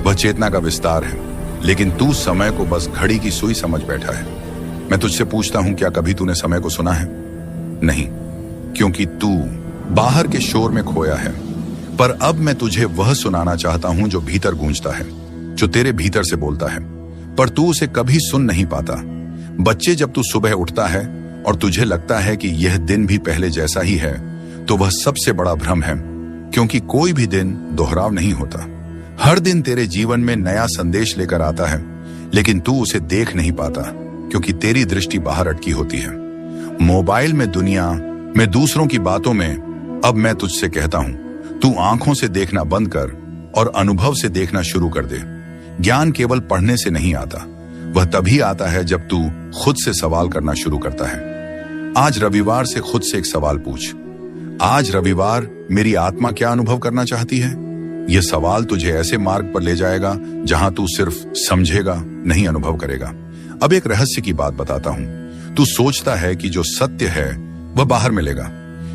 वह चेतना का विस्तार है। लेकिन तू समय को बस घड़ी की सुई समझ बैठा है। मैं तुझसे पूछता हूं, क्या कभी तूने समय को सुना है? नहीं, क्योंकि तू बाहर के शोर में खोया है। पर अब मैं तुझे वह सुनाना चाहता हूं जो भीतर गूंजता है, जो तेरे भीतर से बोलता है, पर तू उसे कभी सुन नहीं पाता। बच्चे, जब तू सुबह उठता है और तुझे लगता है कि यह दिन भी पहले जैसा ही है, तो वह सबसे बड़ा भ्रम है, क्योंकि कोई भी दिन दोहराव नहीं होता। हर दिन तेरे जीवन में नया संदेश लेकर आता है, लेकिन तू उसे देख नहीं पाता, क्योंकि तेरी दृष्टि बाहर अटकी होती है। मोबाइल में, दुनिया में, दूसरों की बातों में। अब मैं तुझसे कहता हूं, तू आंखों से देखना बंद कर और अनुभव से देखना शुरू कर दे। ज्ञान केवल पढ़ने से नहीं आता, वह तभी आता है जब तू खुद से सवाल करना शुरू करता है। आज रविवार से खुद से एक सवाल पूछ, आज रविवार मेरी आत्मा क्या अनुभव करना चाहती है? यह सवाल तुझे ऐसे मार्ग पर ले जाएगा जहां तू सिर्फ समझेगा, नहीं अनुभव करेगा। अब एक रहस्य की बात बताता हूं। तू सोचता है कि जो सत्य है वह बाहर मिलेगा,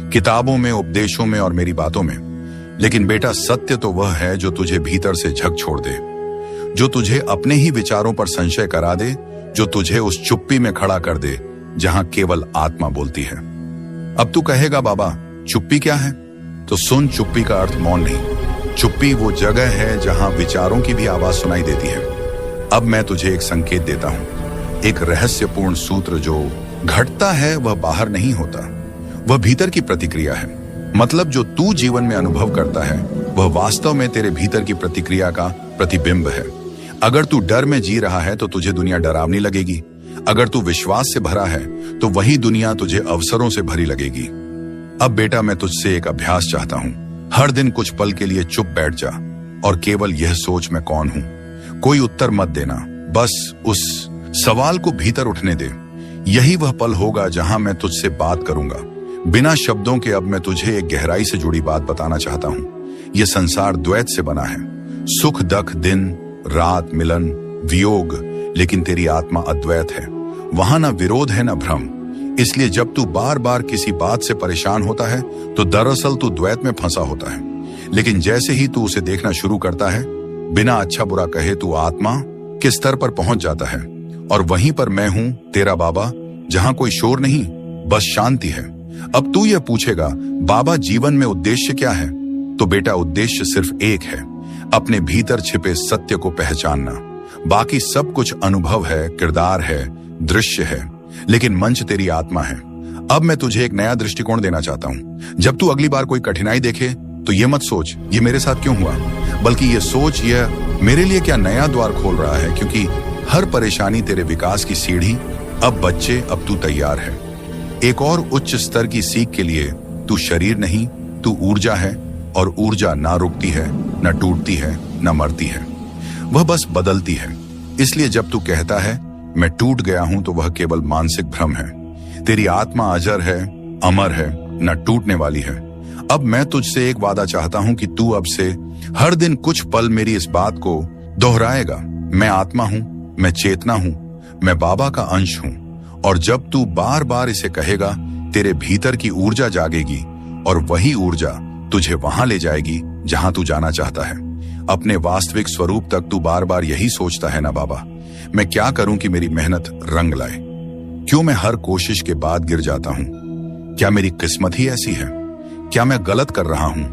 किताबों में, उपदेशों में और मेरी बातों में। लेकिन बेटा, सत्य तो वह है जो तुझे भीतर से झक छोड़ दे, जो तुझे अपने ही विचारों पर संशय करा दे, जो तुझे उस चुप्पी में खड़ा कर दे जहां केवल आत्मा बोलती है। अब तू कहेगा, बाबा चुप्पी क्या है? तो सुन, चुप्पी का अर्थ मौन नहीं। चुप्पी वो जगह है जहां विचारों की भी आवाज सुनाई देती है। अब मैं तुझे एक संकेत देता हूं, एक रहस्यपूर्ण सूत्र। जो घटता है वह बाहर नहीं होता, वह भीतर की प्रतिक्रिया है। मतलब जो तू जीवन में अनुभव करता है वह वास्तव में तेरे भीतर की प्रतिक्रिया का प्रतिबिंब है। अगर तू डर में जी रहा है तो तुझे दुनिया डरावनी लगेगी। अगर तू विश्वास से भरा है तो वही दुनिया तुझे अवसरों से भरी लगेगी। अब बेटा मैं तुझसे एक अभ्यास चाहता हूं। हर दिन कुछ पल के लिए चुप बैठ जा और केवल यह सोच मैं कौन हूं। कोई उत्तर मत देना, बस उस सवाल को भीतर उठने दे। यही वह पल होगा जहां मैं तुझसे बात करूंगा बिना शब्दों के। अब मैं तुझे एक गहराई से जुड़ी बात बताना चाहता हूं। यह संसार द्वैत से बना है, सुख दुख, दिन रात, मिलन वियोग, लेकिन तेरी आत्मा अद्वैत है। वहां ना विरोध है ना भ्रम। इसलिए जब तू बार बार किसी बात से परेशान होता है तो दरअसल तू द्वैत में फंसा होता है। लेकिन जैसे ही तू उसे देखना शुरू करता है, बिना अच्छा बुरा कहे तू आत्मा के स्तर पर पहुंच जाता है। और वहीं पर मैं हूं तेरा बाबा, जहां कोई शोर नहीं, बस शांति है। अब तू यह पूछेगा, बाबा जीवन में उद्देश्य क्या है? तो बेटा उद्देश्य सिर्फ एक है, अपने भीतर छिपे सत्य को पहचानना। बाकी सब कुछ अनुभव है, किरदार है, दृश्य है, लेकिन मंच तेरी आत्मा है। अब मैं तुझे एक नया दृष्टिकोण देना चाहता हूं। जब तू अगली बार कोई कठिनाई देखे तो ये मत सोच ये मेरे साथ क्यों हुआ, बल्कि ये सोच यह मेरे लिए क्या नया द्वार खोल रहा है। क्योंकि हर परेशानी तेरे विकास की सीढ़ी। अब बच्चे, अब तू तैयार है एक और उच्च स्तर की सीख के लिए। तू शरीर नहीं, तू ऊर्जा है, और ऊर्जा ना रुकती है, ना टूटती है, ना मरती है, वह बस बदलती है। इसलिए जब तू कहता है मैं टूट गया हूं तो वह केवल मानसिक भ्रम है। तेरी आत्मा अजर है, अमर है, न टूटने वाली है। अब मैं तुझसे एक वादा चाहता हूं कि तू अब से हर दिन कुछ पल मेरी इस बात को दोहराएगा। मैं आत्मा हूं, मैं चेतना हूं, मैं बाबा का अंश हूं। और जब तू बार बार इसे कहेगा, तेरे भीतर की ऊर्जा जागेगी और वही ऊर्जा तुझे वहां ले जाएगी जहां तू जाना चाहता है। अपने वास्तविक स्वरूप तक तू बार बार यही सोचता है ना, बाबा मैं क्या करूं कि मेरी मेहनत रंग लाए? क्यों मैं हर कोशिश के बाद गिर जाता हूं? क्या मेरी किस्मत ही ऐसी है? क्या मैं गलत कर रहा हूं?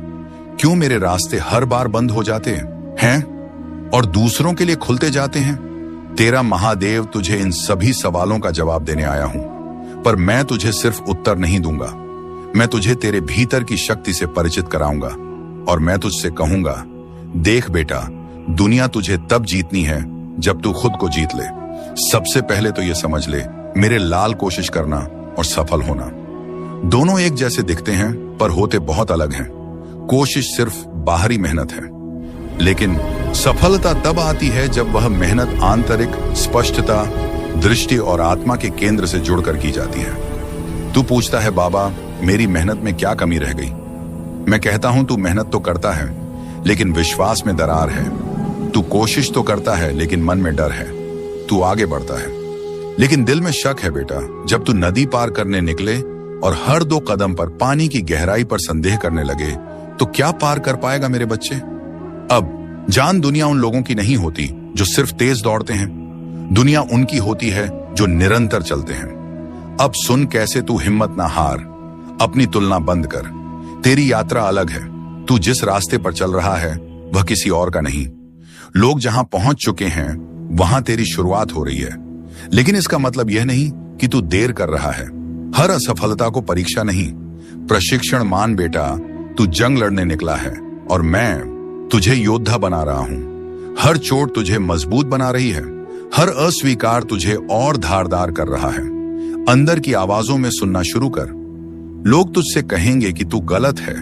क्यों मेरे रास्ते हर बार बंद हो जाते हैं और दूसरों के लिए खुलते जाते हैं? तेरा महादेव तुझे इन सभी सवालों का जवाब देने आया हूं। पर मैं तुझे सिर्फ उत्तर नहीं दूंगा, मैं तुझे तेरे भीतर की शक्ति से परिचित कराऊंगा। और मैं तुझसे कहूंगा, देख बेटा, दुनिया तुझे तब जीतनी है जब तू खुद को जीत ले। सबसे पहले तो ये समझ ले, मेरे लाल कोशिश करना और सफल होना दोनों एक जैसे दिखते हैं पर होते बहुत अलग हैं। कोशिश सिर्फ बाहरी मेहनत है, लेकिन सफलता तब आती है जब वह मेहनत आंतरिक स्पष्टता, दृष्टि और आत्मा के केंद्र से जुड़कर की जाती है। तू पूछता है, बाबा मेरी मेहनत में क्या कमी रह गई? मैं कहता हूं तू मेहनत तो करता है लेकिन विश्वास में दरार है। तू कोशिश तो करता है लेकिन मन में डर है। तू आगे बढ़ता है लेकिन दिल में शक है। बेटा जब तू नदी पार करने निकले और हर 2 कदम पर पानी की गहराई पर संदेह करने लगे तो क्या पार कर पाएगा मेरे बच्चे? अब जान, दुनिया उन लोगों की नहीं होती जो सिर्फ तेज दौड़ते हैं, दुनिया उनकी होती है जो निरंतर चलते हैं। अब सुन कैसे तू हिम्मत ना हार, अपनी तुलना बंद कर। तेरी यात्रा अलग है। तू जिस रास्ते पर चल रहा है वह किसी और का नहीं। लोग जहां पहुंच चुके हैं वहां तेरी शुरुआत हो रही है। लेकिन इसका मतलब यह नहीं कि तू देर कर रहा है। हर असफलता को परीक्षा नहीं, प्रशिक्षण मान बेटा। तू जंग लड़ने निकला है और मैं तुझे योद्धा बना रहा हूं। हर चोट तुझे मजबूत बना रही है, हर अस्वीकार तुझे और धारदार कर रहा है। अंदर की आवाजों में सुनना शुरू कर। लोग तुझसे कहेंगे कि तू गलत है,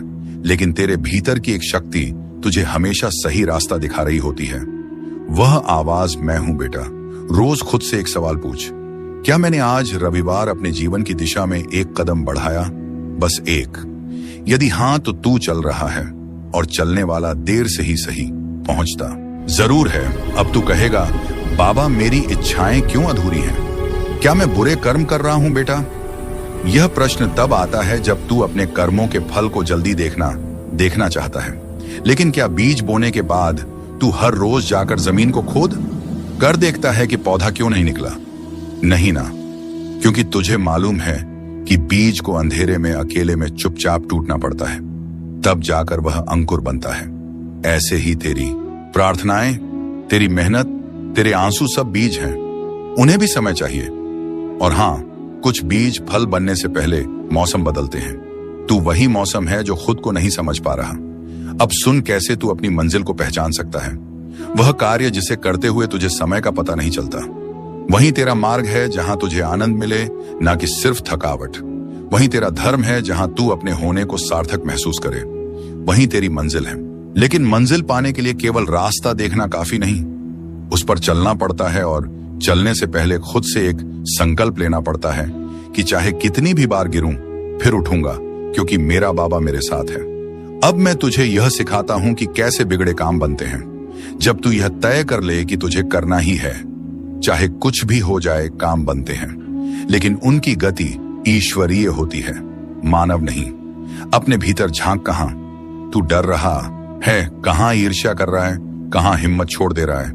लेकिन तेरे भीतर की एक शक्ति तुझे हमेशा सही रास्ता दिखा रही होती है। वह आवाज मैं हूं बेटा। रोज खुद से एक सवाल पूछ, क्या मैंने आज रविवार अपने जीवन की दिशा में एक कदम बढ़ाया? बस एक। यदि हां तो तू चल रहा है और चलने वाला देर से ही सही पहुंचता जरूर है। अब तू कहेगा, बाबा मेरी इच्छाएं क्यों अधूरी हैं? क्या मैं बुरे कर्म कर रहा हूं बेटा? यह प्रश्न तब आता है जब तू अपने कर्मों के फल को जल्दी देखना चाहता है। लेकिन क्या बीज बोने के बाद तू हर रोज जाकर जमीन को खोद कर देखता है कि पौधा क्यों नहीं निकला? नहीं ना, क्योंकि तुझे मालूम है कि बीज को अंधेरे में अकेले में चुपचाप टूटना पड़ता है, तब जाकर वह अंकुर बनता है। ऐसे ही तेरी प्रार्थनाएं, तेरी मेहनत, तेरे आंसू सब बीज हैं। उन्हें भी समय चाहिए। और हां, कुछ बीज फल बनने से पहले मौसम बदलते हैं। तू वही मौसम है जो खुद को नहीं समझ पा रहा। अब सुन कैसे तू अपनी मंजिल को पहचान सकता है। वह कार्य जिसे करते हुए तुझे समय का पता नहीं चलता। वहीं तेरा मार्ग है जहां तुझे आनंद मिले, ना कि सिर्फ थकावट। वहीं तेरा धर्म है जहां तू अपने होने को सार्थक महसूस करे। वहीं तेरी मंजिल है। लेकिन मंजिल पाने के लिए केवल रास्ता देखना काफी नहीं, उस पर चलना पड़ता है। और चलने से पहले खुद से एक संकल्प लेना पड़ता है कि चाहे कितनी भी बार गिरूं फिर उठूंगा, क्योंकि मेरा बाबा मेरे साथ है। अब मैं तुझे यह सिखाता हूं कि कैसे बिगड़े काम बनते हैं। जब तू यह तय कर ले कि तुझे करना ही है, चाहे कुछ भी हो जाए, काम बनते हैं। लेकिन उनकी गति ईश्वरीय होती है, मानव नहीं। अपने भीतर झांक। कहां तू डर रहा है, कहां ईर्ष्या कर रहा है, कहां हिम्मत छोड़ दे रहा है।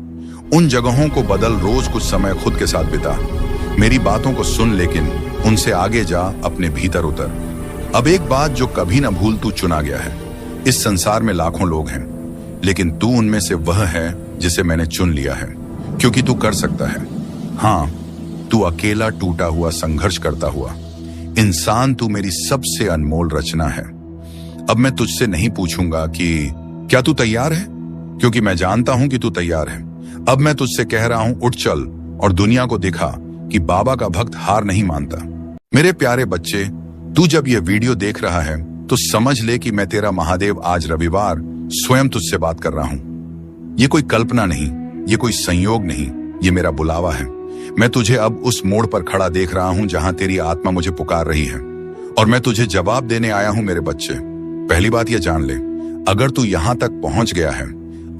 उन जगहों को बदल। रोज कुछ समय खुद के साथ बिता। मेरी बातों को सुन, लेकिन उनसे आगे जा, अपने भीतर उतर। अब एक बात जो कभी ना भूल, तू चुना गया है। इस संसार में लाखों लोग हैं, लेकिन तू उनमें से वह है जिसे मैंने चुन लिया है, क्योंकि तू कर सकता है। हाँ, तू अकेला टूटा हुआ संघर्ष करता हुआ इंसान, तू मेरी सबसे अनमोल रचना है। अब मैं तुझसे नहीं पूछूंगा कि क्या तू तैयार है, क्योंकि मैं जानता हूं कि तू तैयार है। अब मैं तुझसे कह रहा हूं, उठ चल और दुनिया को दिखा कि बाबा का भक्त हार नहीं मानता। मेरे प्यारे बच्चे, तू जब यह वीडियो देख रहा है तो समझ ले कि मैं तेरा महादेव आज रविवार स्वयं तुझसे बात कर रहा हूं। ये कोई कल्पना नहीं, ये कोई संयोग नहीं, ये मेरा बुलावा है। मैं तुझे अब उस मोड़ पर खड़ा देख रहा हूं जहां तेरी आत्मा मुझे पुकार रही है, और मैं तुझे जवाब देने आया हूं। मेरे बच्चे, पहली बात यह जान ले, अगर तू यहां तक पहुंच गया है,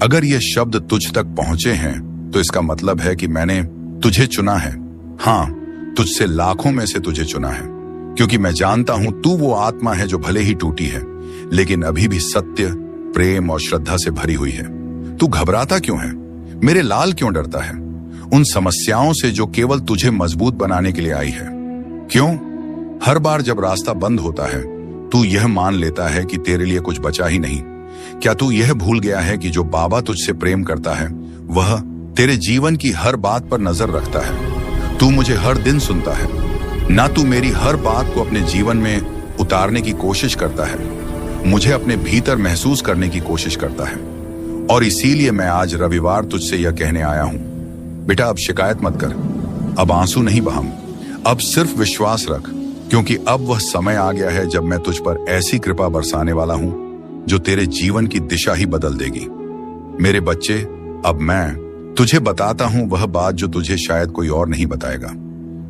अगर ये शब्द तुझ तक पहुंचे हैं, तो इसका मतलब है कि मैंने तुझे चुना है। हाँ, तुझसे लाखों में से तुझे चुना है, क्योंकि मैं जानता हूं तू वो आत्मा है जो भले ही टूटी है, लेकिन अभी भी सत्य, प्रेम और श्रद्धा से भरी हुई है। तू घबराता क्यों है? मेरे लाल क्यों डरता है? उन समस्याओं से जो केवल तुझे मजबूत बनाने के लिए आई है। क्यों? हर बार जब रास्ता बंद होता है, तू यह मान लेता है कि तेरे लिए कुछ बचा ही नहीं। क्या तू यह भूल गया है कि जो बाबा तुझसे प्रेम करता है, वह तेरे जीवन की हर बात पर नजर रखता है। तू मुझे हर दिन सुनता है, ना तू मेरी हर बात को अपने जीवन में उतारने की कोशिश करता है, मुझे अपने भीतर महसूस करने की कोशिश करता है। और इसीलिए मैं आज रविवार तुझसे यह कहने आया हूं, बेटा अब शिकायत मत कर, अब आंसू नहीं बहाम, अब सिर्फ विश्वास रख, क्योंकि अब वह समय आ गया है जब मैं तुझ पर ऐसी कृपा बरसाने वाला हूं जो तेरे जीवन की दिशा ही बदल देगी। मेरे बच्चे, अब मैं तुझे बताता हूं वह बात जो तुझे शायद कोई और नहीं बताएगा।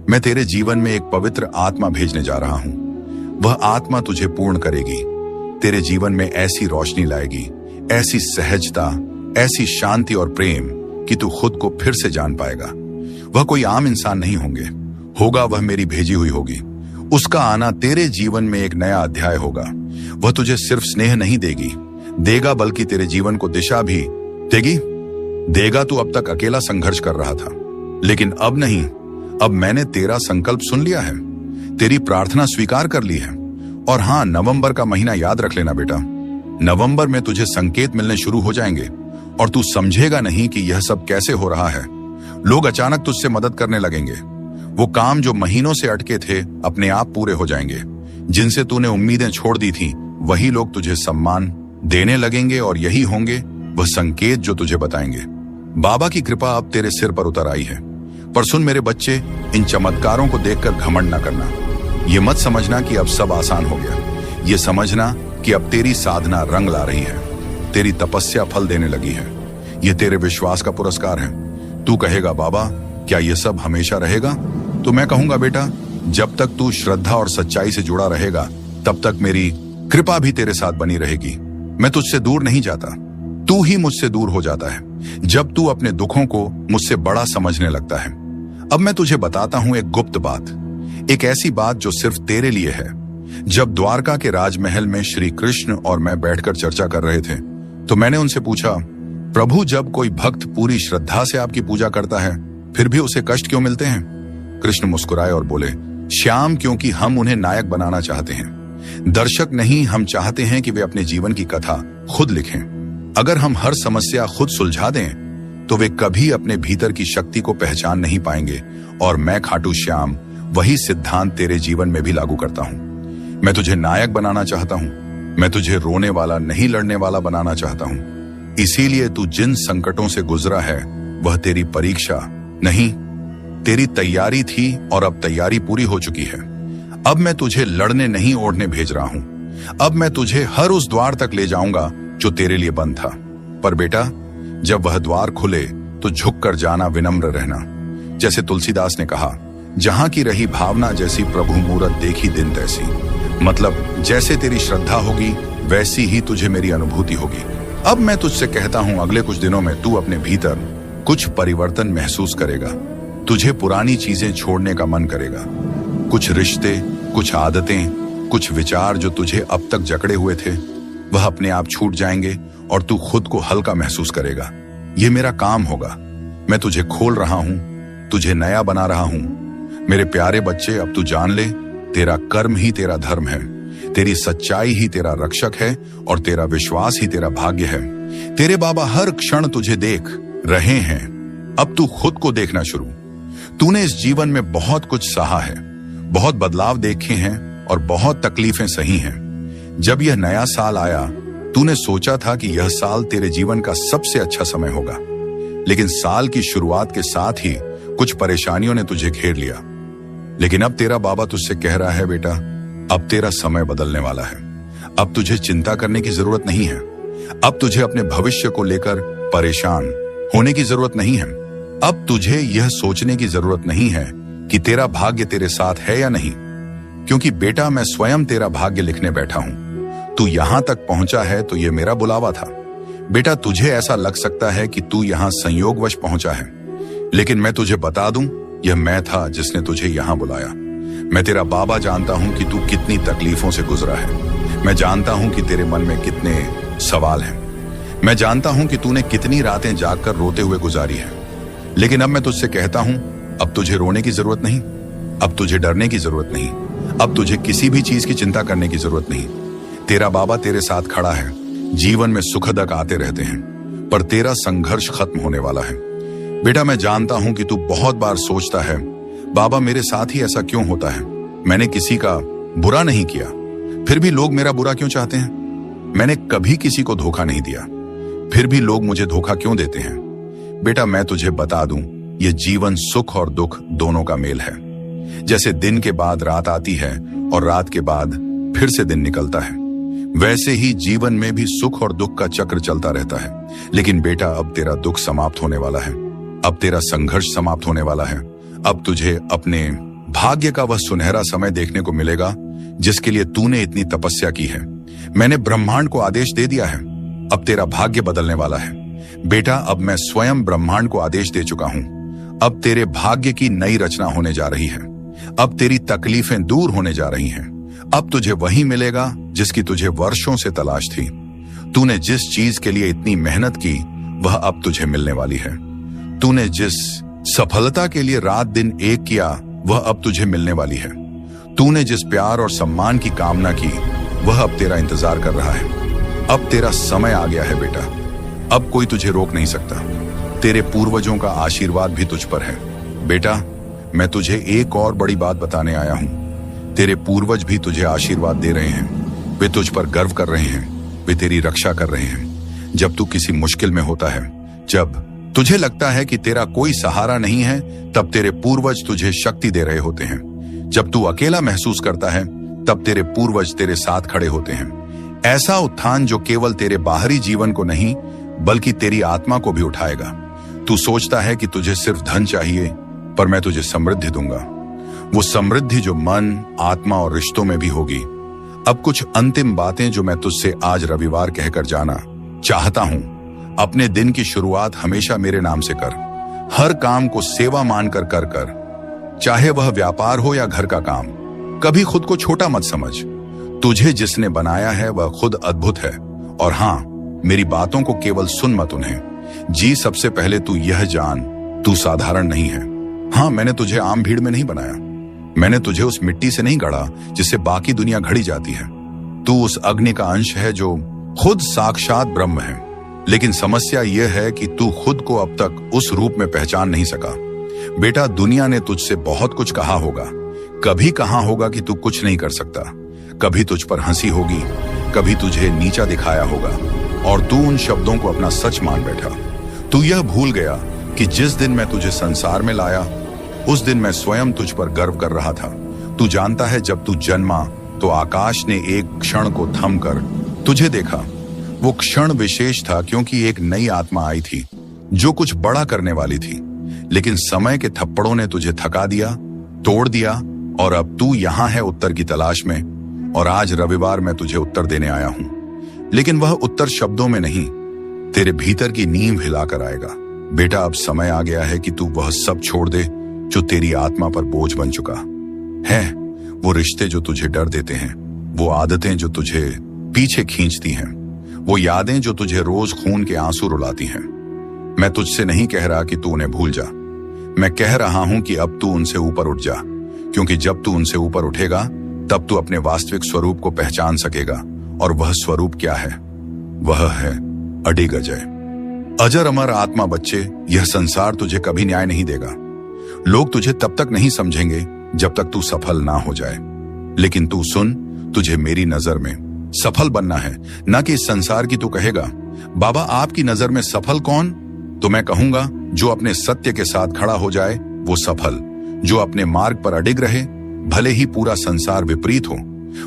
मैं तेरे जीवन में एक पवित्र आत्मा भेजने जा रहा हूं। वह आत्मा तुझे पूर्ण करेगी, तेरे जीवन में ऐसी रोशनी लाएगी, ऐसी सहजता, ऐसी शांति और प्रेम कि तू खुद को फिर से जान पाएगा। वह कोई आम इंसान नहीं होगा, वह मेरी भेजी हुई होगी। उसका आना तेरे जीवन में एक नया अध्याय होगा। वह तुझे सिर्फ स्नेह नहीं देगा, बल्कि तेरे जीवन को दिशा भी देगा। तू अब तक अकेला संघर्ष कर रहा था, लेकिन अब नहीं। अब मैंने तेरा संकल्प सुन लिया है, तेरी प्रार्थना स्वीकार कर ली है। और हाँ, नवंबर का महीना याद रख लेना बेटा। नवंबर में तुझे संकेत मिलने शुरू हो जाएंगे, और तू समझेगा नहीं कि यह सब कैसे हो रहा है। लोग अचानक तुझसे मदद करने लगेंगे। वो काम जो महीनों से अटके थे अपने आप पूरे हो जाएंगे। जिनसे तूने उम्मीदें छोड़ दी थी, वही लोग तुझे सम्मान देने लगेंगे, और यही होंगे वह संकेत जो तुझे बताएंगे बाबा की कृपा अब तेरे सिर पर उतर आई है। पर सुन मेरे बच्चे, इन चमत्कारों को देखकर घमंड ना करना। ये मत समझना कि अब सब आसान हो गया। ये समझना कि अब तेरी साधना रंग ला रही है, तेरी तपस्या फल देने लगी है। ये तेरे विश्वास का पुरस्कार है। तू कहेगा, बाबा क्या ये सब हमेशा रहेगा? तो मैं कहूंगा, बेटा जब तक तू श्रद्धा और सच्चाई से जुड़ा रहेगा, तब तक मेरी कृपा भी तेरे साथ बनी रहेगी। मैं तुझसे दूर नहीं जाता, तू ही मुझसे दूर हो जाता है जब तू अपने दुखों को मुझसे बड़ा समझने लगता है। अब मैं तुझे बताता हूं एक गुप्त बात, एक ऐसी बात जो सिर्फ तेरे लिए है। जब द्वारका के राजमहल में श्री कृष्ण और मैं बैठकर चर्चा कर रहे थे, तो मैंने उनसे पूछा, प्रभु जब कोई भक्त पूरी श्रद्धा से आपकी पूजा करता है, फिर भी उसे कष्ट क्यों मिलते हैं? कृष्ण मुस्कुराए और बोले, श्याम क्योंकि हम उन्हें नायक बनाना चाहते हैं, दर्शक नहीं। हम चाहते हैं कि वे अपने जीवन की कथा खुद लिखें। अगर हम हर समस्या खुद सुलझा दें, तो वे कभी अपने भीतर की शक्ति को पहचान नहीं पाएंगे। और मैं खाटू श्याम वही सिद्धांत तेरे जीवन में भी लागू करता हूं। मैं तुझे नायक बनाना चाहता हूं, मैं तुझे रोने वाला नहीं लड़ने वाला बनाना चाहता हूं। इसीलिए तू जिन संकटों से गुजरा है, वह तेरी परीक्षा नहीं, तेरी तैयारी थी और अब तैयारी पूरी हो चुकी है। अब मैं तुझे लड़ने नहीं ओढ़ने भेज रहा हूं। अब मैं तुझे हर उस द्वार तक ले जाऊंगा जो तेरे लिए बंद था। पर बेटा, जब वह द्वार खुले तो झुक कर जाना, विनम्र रहना। जैसे तुलसीदास ने कहा, जहां की रही भावना जैसी प्रभु मूरत देखी दिन तैसी। मतलब जैसे तेरी श्रद्धा होगी वैसी ही तुझे मेरी अनुभूति होगी। अब मैं तुझसे कहता हूं, अगले कुछ दिनों में तू अपने भीतर कुछ परिवर्तन महसूस करेगा। तुझे पुरानी चीजें छोड़ने का मन करेगा। कुछ रिश्ते, कुछ आदतें, कुछ विचार जो तुझे अब तक जकड़े हुए थे, वह अपने आप छूट जाएंगे और तू खुद को हल्का महसूस करेगा। यह मेरा काम होगा। मैं तुझे खोल रहा हूं, तुझे नया बना रहा हूं। मेरे प्यारे बच्चे, अब तू जान ले, तेरा कर्म ही तेरा धर्म है, तेरी सच्चाई ही तेरा रक्षक है और तेरा विश्वास ही तेरा भाग्य है। तेरे बाबा हर क्षण तुझे देख रहे हैं। अब तू खुद को देखना शुरू। तूने इस जीवन में बहुत कुछ सहा है, बहुत बदलाव देखे हैं और बहुत तकलीफें सही हैं। जब यह नया साल आया, तूने सोचा था कि यह साल तेरे जीवन का सबसे अच्छा समय होगा, लेकिन साल की शुरुआत के साथ ही कुछ परेशानियों ने तुझे घेर लिया। लेकिन अब तेरा बाबा तुझसे कह रहा है, बेटा, अब तेरा समय बदलने वाला है। अब तुझे चिंता करने की जरूरत नहीं है। अब तुझे अपने भविष्य को लेकर परेशान होने की जरूरत नहीं है। अब तुझे यह सोचने की जरूरत नहीं है कि तेरा भाग्य तेरे साथ है या नहीं, क्योंकि बेटा, मैं स्वयं तेरा भाग्य लिखने बैठा हूं। तू यहां तक पहुंचा है तो यह मेरा बुलावा था। बेटा, तुझे ऐसा लग सकता है कि तू यहां संयोगवश पहुंचा है, लेकिन मैं तुझे बता दूं, यह मैं था जिसने तुझे यहां बुलाया। मैं तेरा बाबा जानता हूं कि तू कितनी तकलीफों से गुजरा है। मैं जानता हूं कि तेरे मन में कितने सवाल हैं। मैं जानता हूं कि तूने कितनी रातें जागकर रोते हुए गुजारी है। लेकिन अब मैं तुझसे कहता हूं, अब तुझे रोने की जरूरत नहीं, अब तुझे डरने की जरूरत नहीं, अब तुझे किसी भी चीज की चिंता करने की जरूरत नहीं। तेरा बाबा तेरे साथ खड़ा है। जीवन में सुखदक आते रहते हैं, पर तेरा संघर्ष खत्म होने वाला है। बेटा, मैं जानता हूं कि तू बहुत बार सोचता है, बाबा मेरे साथ ही ऐसा क्यों होता है? मैंने किसी का बुरा नहीं किया, फिर भी लोग मेरा बुरा क्यों चाहते हैं? मैंने कभी किसी को धोखा नहीं दिया, फिर भी लोग मुझे धोखा क्यों देते हैं? बेटा, मैं तुझे बता दूं, यह जीवन सुख और दुख दोनों का मेल है। जैसे दिन के बाद रात आती है और रात के बाद फिर से दिन निकलता है, वैसे ही जीवन में भी सुख और दुख का चक्र चलता रहता है। लेकिन बेटा, अब तेरा दुख समाप्त होने वाला है। अब तेरा संघर्ष समाप्त होने वाला है। अब तुझे अपने भाग्य का वह सुनहरा समय देखने को मिलेगा जिसके लिए तूने इतनी तपस्या की है। मैंने ब्रह्मांड को आदेश दे दिया है। अब तेरा भाग्य बदलने वाला है। बेटा, अब मैं स्वयं ब्रह्मांड को आदेश दे चुका हूं। अब तेरे भाग्य की नई रचना होने जा रही है। अब तेरी तकलीफें दूर होने जा रही हैं। अब तुझे वही मिलेगा जिसकी तुझे वर्षों से तलाश थी। तूने जिस चीज के लिए इतनी मेहनत की, वह अब तुझे मिलने वाली है। तूने जिस सफलता के लिए रात दिन एक किया, वह अब तुझे मिलने वाली है। तूने जिस प्यार और सम्मान की कामना की, वह अब तेरा इंतजार कर रहा है। अब तेरा समय आ गया है बेटा। अब कोई तुझे रोक नहीं सकता। तेरे पूर्वजों का आशीर्वाद भी तुझ पर है। बेटा, मैं तुझे एक और बड़ी बात बताने आया हूं। तेरे पूर्वज भी तुझे आशीर्वाद दे रहे हैं। वे तुझ पर गर्व कर रहे हैं। वे तेरी रक्षा कर रहे हैं। जब तू किसी मुश्किल में होता है, जब तुझे लगता है कि तेरा कोई सहारा नहीं है, तब तेरे पूर्वज तुझे शक्ति दे रहे होते हैं। जब तू अकेला महसूस करता है, तब तेरे पूर्वज तेरे साथ खड़े होते हैं। ऐसा उत्थान जो केवल तेरे बाहरी जीवन को नहीं, बल्कि तेरी आत्मा को भी उठाएगा। तू सोचता है कि तुझे सिर्फ धन चाहिए, पर मैं तुझे समृद्धि दूंगा। वो समृद्धि जो मन, आत्मा और रिश्तों में भी होगी। अब कुछ अंतिम बातें जो मैं तुझसे आज रविवार कहकर जाना चाहता हूं। अपने दिन की शुरुआत हमेशा मेरे नाम से कर। हर काम को सेवा मानकर कर, चाहे वह व्यापार हो या घर का काम। कभी खुद को छोटा मत समझ। तुझे जिसने बनाया है वह खुद अद्भुत है। और हां, मेरी बातों को केवल सुन मत उन्हें जी। सबसे पहले तू यह जान, तू साधारण नहीं है। हां, मैंने तुझे आम भीड़ में नहीं बनाया। मैंने तुझे उस मिट्टी से नहीं गढ़ा जिससे बाकी दुनिया घड़ी जाती है। तू उस अग्नि का अंश है जो खुद साक्षात ब्रह्म है। लेकिन समस्या यह है कि तू खुद को अब तक उस रूप में पहचान नहीं सका। बेटा, दुनिया ने तुझसे बहुत कुछ कहा होगा। कभी कहा होगा कि तू कुछ नहीं कर सकता। कभी तुझ पर हंसी होगी, कभी तुझे नीचा दिखाया होगा, और तू उन शब्दों को अपना सच मान बैठा। तू यह भूल गया कि जिस दिन मैं तुझे संसार में लाया, उस दिन मैं स्वयं तुझ पर गर्व कर रहा था। तू जानता है, जब तू जन्मा तो आकाश ने एक क्षण को थम कर तुझे देखा। वो क्षण विशेष था क्योंकि एक नई आत्मा आई थी जो कुछ बड़ा करने वाली थी, लेकिन समय के थप्पड़ों ने तुझे थका दिया, तोड़ दिया, और अब तू यहां है उत्तर की तलाश में। और आज रविवार मैं तुझे उत्तर देने आया हूं, लेकिन वह उत्तर शब्दों में नहीं, तेरे भीतर की नींव हिलाकर आएगा। बेटा, अब समय आ गया है कि तू वह सब छोड़ दे जो तेरी आत्मा पर बोझ बन चुका है। वो रिश्ते जो तुझे डर देते हैं, वो आदतें जो तुझे पीछे खींचती हैं, वो यादें जो तुझे रोज खून के आंसू रुलाती हैं। मैं तुझसे नहीं कह रहा कि तू उन्हें भूल जा, मैं कह रहा हूं कि अब तू उनसे ऊपर उठ जा, क्योंकि जब तू उनसे ऊपर उठेगा तब तू अपने वास्तविक स्वरूप को पहचान सकेगा। और वह स्वरूप क्या है? वह है अडिग अजय, अजर अमर आत्मा। बच्चे, यह संसार तुझे कभी न्याय नहीं देगा। लोग तुझे तब तक नहीं समझेंगे जब तक तू सफल ना हो जाए, लेकिन तू सुन, तुझे मेरी नजर में सफल बनना है, ना कि इस संसार की। तू कहेगा, बाबा आपकी नजर में सफल कौन? तो मैं कहूंगा, जो अपने सत्य के साथ खड़ा हो जाए वो सफल, जो अपने मार्ग पर अडिग रहे भले ही पूरा संसार विपरीत हो,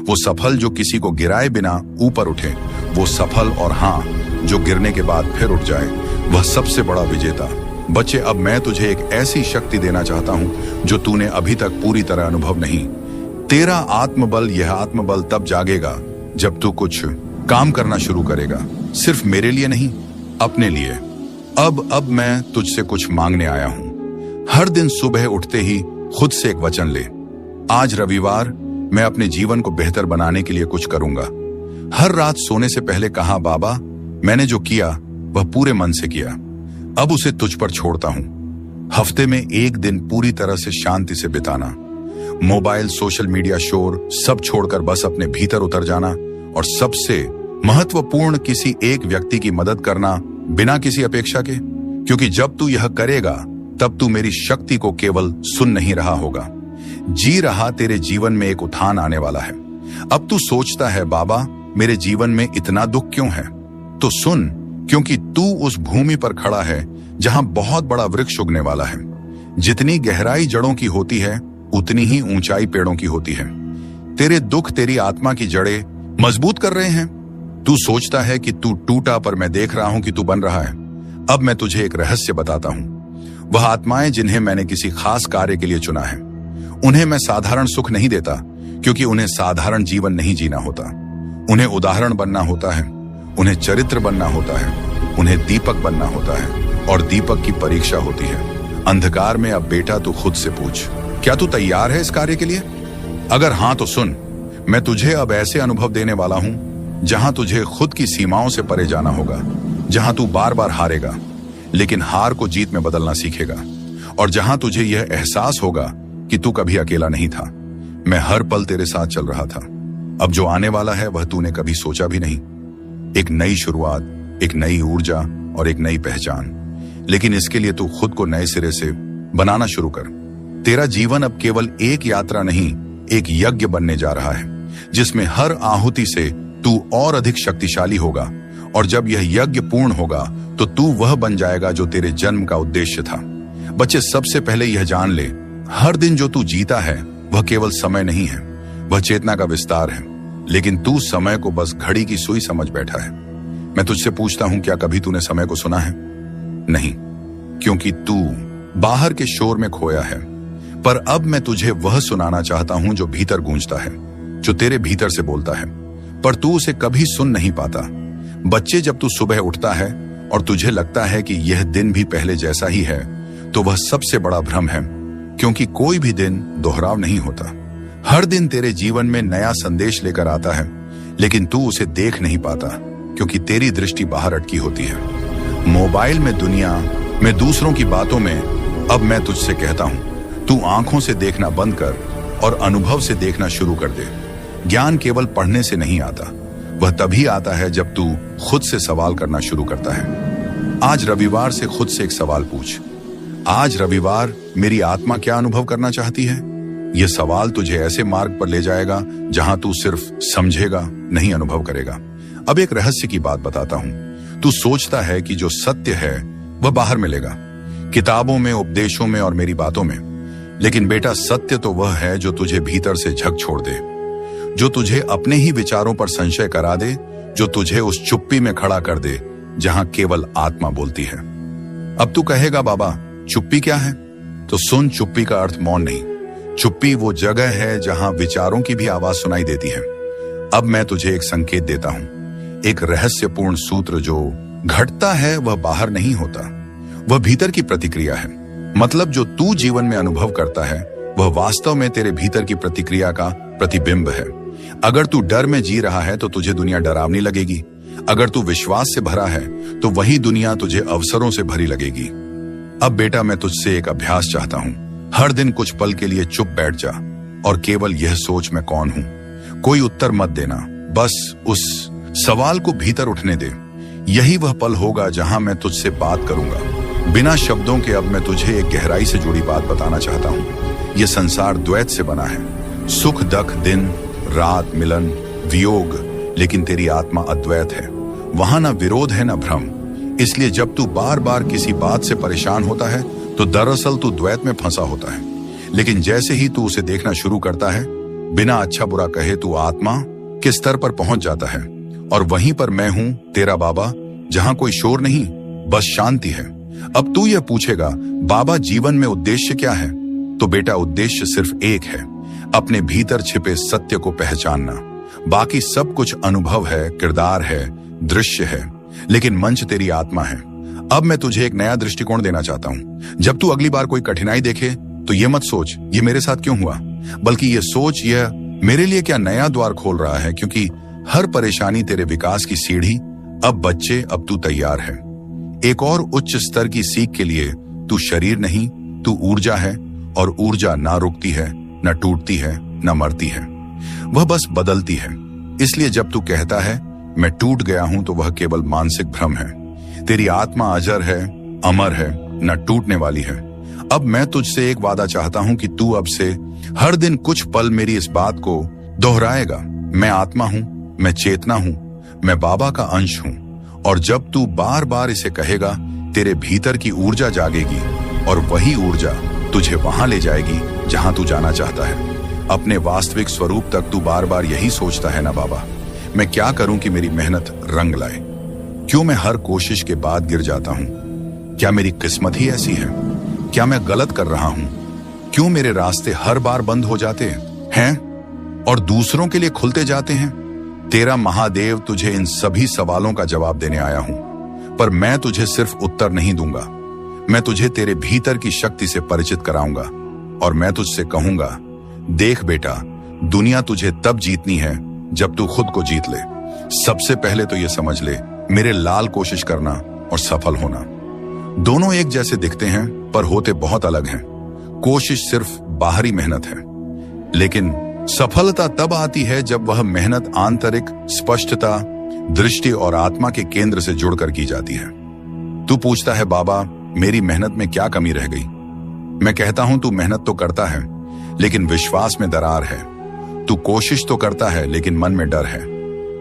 वो सफल, जो किसी को गिराए बिना ऊपर उठे वो सफल, और हाँ, जो गिरने के बाद फिर उठ जाए वह सबसे बड़ा विजेता। बच्चे, अब मैं तुझे एक ऐसी शक्ति देना चाहता हूं जो तूने अभी तक पूरी तरह अनुभव नहीं। तेरा आत्मबल, यह आत्मबल तब जागेगा जब तू कुछ काम करना शुरू करेगा, सिर्फ मेरे लिए नहीं, अपने लिए। अब मैं तुझसे कुछ मांगने आया हूं। हर दिन सुबह उठते ही खुद से एक वचन ले, आज रविवार मैं अपने जीवन को बेहतर बनाने के लिए कुछ करूंगा। हर रात सोने से पहले कहा, बाबा मैंने जो किया वह पूरे मन से किया, अब उसे तुझ पर छोड़ता हूं। हफ्ते में एक दिन पूरी तरह से शांति से बिताना, मोबाइल, सोशल मीडिया, शोर सब छोड़कर बस अपने भीतर उतर जाना, और सबसे महत्वपूर्ण, किसी एक व्यक्ति की मदद करना बिना किसी अपेक्षा के। क्योंकि जब तू यह करेगा तब तू मेरी शक्ति को केवल सुन नहीं रहा होगा, जी रहा। तेरे जीवन में एक उत्थान आने वाला है। अब तू सोचता है, बाबा मेरे जीवन में इतना दुख क्यों है? तो सुन, क्योंकि तू उस भूमि पर खड़ा है जहां बहुत बड़ा वृक्ष उगने वाला है। जितनी गहराई जड़ों की होती है उतनी ही ऊंचाई पेड़ों की होती है। तेरे दुख तेरी आत्मा की जड़ें मजबूत कर रहे हैं। तू सोचता है कि तू टूटा, पर मैं देख रहा हूं कि तू बन रहा है। अब मैं तुझे एक रहस्य बताता हूं। वह आत्माएं जिन्हें मैंने किसी खास कार्य के लिए चुना है, उन्हें मैं साधारण सुख नहीं देता, क्योंकि उन्हें साधारण जीवन नहीं जीना होता। उन्हें उदाहरण बनना होता है, उन्हें चरित्र बनना होता है, उन्हें दीपक बनना होता है, और दीपक की परीक्षा होती है अंधकार में। अब बेटा तू खुद से पूछ, क्या तू तैयार है इस कार्य के लिए? अगर हां तो सुन, मैं तुझे अब ऐसे अनुभव देने वाला हूं जहां तुझे खुद की सीमाओं से परे जाना होगा, जहां तू बार बार हारेगा लेकिन हार को जीत में बदलना सीखेगा, और जहां तुझे यह एहसास होगा कि तू कभी अकेला नहीं था। मैं हर पल तेरे साथ चल रहा था। अब जो आने वाला है वह तूने कभी सोचा भी नहीं। एक नई शुरुआत, एक नई ऊर्जा और एक नई पहचान। लेकिन इसके लिए तू खुद को नए सिरे से बनाना शुरू कर। तेरा जीवन अब केवल एक यात्रा नहीं, एक यज्ञ बनने जा रहा है, जिसमें हर आहुति से तू और अधिक शक्तिशाली होगा। और जब यह यज्ञ पूर्ण होगा तो तू वह बन जाएगा जो तेरे जन्म का उद्देश्य था। बच्चे, सबसे पहले यह जान ले, हर दिन जो तू जीता है वह केवल समय नहीं है, वह चेतना का विस्तार है। लेकिन तू समय को बस घड़ी की सुई समझ बैठा है। मैं तुझसे पूछता हूं, क्या कभी तूने समय को सुना है? नहीं, क्योंकि तू बाहर के शोर में खोया है। पर अब मैं तुझे वह सुनाना चाहता हूं जो भीतर गूंजता है, जो तेरे भीतर से बोलता है, पर तू उसे कभी सुन नहीं पाता। बच्चे, जब तू सुबह उठता है और तुझे लगता है कि यह दिन भी पहले जैसा ही है, तो वह सबसे बड़ा भ्रम है, क्योंकि कोई भी दिन दोहराव नहीं होता। हर दिन तेरे जीवन में नया संदेश लेकर आता है, लेकिन तू उसे देख नहीं पाता, क्योंकि तेरी दृष्टि बाहर अटकी होती है। मोबाइल में, दुनिया में, दूसरों की बातों में। अब मैं तुझसे कहता हूं, तू आंखों से देखना बंद कर और अनुभव से देखना शुरू कर दे। ज्ञान केवल पढ़ने से नहीं आता, वह तभी आता है जब तू खुद से सवाल करना शुरू करता है। आज रविवार से खुद से एक सवाल पूछ, आज रविवार मेरी आत्मा क्या अनुभव करना चाहती है? यह सवाल तुझे ऐसे मार्ग पर ले जाएगा जहां तू सिर्फ समझेगा, नहीं अनुभव करेगा। अब एक रहस्य की बात बताता हूं। तू सोचता है कि जो सत्य है वह बाहर मिलेगा, किताबों में, उपदेशों में और मेरी बातों में। लेकिन बेटा सत्य तो वह है जो तुझे भीतर से झक छोड़ दे, जो तुझे अपने ही विचारों पर संशय करा दे, जो तुझे उस चुप्पी में खड़ा कर दे जहां केवल आत्मा बोलती है। अब तू कहेगा बाबा चुप्पी क्या है? तो सुन, चुप्पी का अर्थ मौन नहीं। चुप्पी वो जगह है जहां विचारों की भी आवाज सुनाई देती है। अब मैं तुझे एक संकेत देता हूं, एक रहस्यपूर्ण सूत्र। जो घटता है वह बाहर नहीं होता, वह भीतर की प्रतिक्रिया है। मतलब जो तू जीवन में अनुभव करता है वह वास्तव में तेरे भीतर की प्रतिक्रिया का प्रतिबिंब है। अगर तू डर में जी रहा है तो तुझे दुनिया डरावनी लगेगी। अगर तू विश्वास से भरा है तो वही दुनिया तुझे अवसरों से भरी लगेगी। अब बेटा मैं तुझसे एक अभ्यास चाहता हूं। हर दिन कुछ पल के लिए चुप बैठ जा और केवल यह सोच मैं कौन हूं। कोई उत्तर मत देना, बस उस सवाल को भीतर उठने दे। यही वह पल होगा जहां मैं तुझसे बात करूंगा बिना शब्दों के। अब मैं तुझे एक गहराई से जुड़ी बात बताना चाहता हूं। यह संसार द्वैत से बना है, सुख दुख, दिन रात, मिलन वियोग, लेकिन तेरी आत्मा अद्वैत है। वहां ना विरोध है ना भ्रम। इसलिए जब तू बार बार किसी बात से परेशान होता है तो दरअसल तू द्वैत में फंसा होता है। लेकिन जैसे ही तू उसे देखना शुरू करता है, बिना अच्छा बुरा कहे तू आत्मा के स्तर पर पहुंच जाता है। और वहीं पर मैं हूं तेरा बाबा, जहां कोई शोर नहीं, बस शांति है। अब तू यह पूछेगा बाबा जीवन में उद्देश्य क्या है? तो बेटा उद्देश्य सिर्फ एक है, अपने भीतर छिपे सत्य को पहचानना। बाकी सब कुछ अनुभव है, किरदार है, दृश्य है, लेकिन मंच तेरी आत्मा है। अब मैं तुझे एक नया दृष्टिकोण देना चाहता हूं। जब तू अगली बार कोई कठिनाई देखे तो ये मत सोच ये मेरे साथ क्यों हुआ, बल्कि ये सोच यह मेरे लिए क्या नया द्वार खोल रहा है। क्योंकि हर परेशानी तेरे विकास की सीढ़ी। अब बच्चे, अब तू तैयार है एक और उच्च स्तर की सीख के लिए। तू शरीर नहीं, तू ऊर्जा है, और ऊर्जा ना रुकती है, ना टूटती है, ना मरती है, वह बस बदलती है। इसलिए जब तू कहता है मैं टूट गया हूं तो वह केवल मानसिक भ्रम है। तेरी आत्मा अजर है, अमर है, न टूटने वाली है। अब मैं तुझसे एक वादा चाहता हूं कि तू अब से हर दिन कुछ पल मेरी इस बात को दोहराएगा। मैं आत्मा हूं, मैं चेतना हूं, मैं बाबा का अंश हूं। और जब तू बार बार इसे कहेगा, तेरे भीतर की ऊर्जा जागेगी और वही ऊर्जा तुझे वहां ले जाएगी जहां तू जाना चाहता है, अपने वास्तविक स्वरूप तक। तू बार बार यही सोचता है ना बाबा, मैं क्या करूं कि मेरी मेहनत रंग लाए? क्यों मैं हर कोशिश के बाद गिर जाता हूं? क्या मेरी किस्मत ही ऐसी है? क्या मैं गलत कर रहा हूं? क्यों मेरे रास्ते हर बार बंद हो जाते हैं और दूसरों के लिए खुलते जाते हैं? तेरा महादेव तुझे इन सभी सवालों का जवाब देने आया हूं, पर मैं तुझे सिर्फ उत्तर नहीं दूंगा। मैं तुझे तेरे भीतर की शक्ति से परिचित कराऊंगा और मैं तुझसे कहूंगा, देख बेटा, दुनिया तुझे तब जीतनी है जब तू खुद को जीत ले। सबसे पहले तो यह समझ ले, मेरे लाल कोशिश करना और सफल होना दोनों एक जैसे दिखते हैं पर होते बहुत अलग हैं। कोशिश सिर्फ बाहरी मेहनत है, लेकिन सफलता तब आती है जब वह मेहनत आंतरिक स्पष्टता, दृष्टि और आत्मा के केंद्र से जुड़कर की जाती है। तू पूछता है बाबा मेरी मेहनत में क्या कमी रह गई? मैं कहता हूं तू मेहनत तो करता है लेकिन विश्वास में दरार है। तू कोशिश तो करता है लेकिन मन में डर है।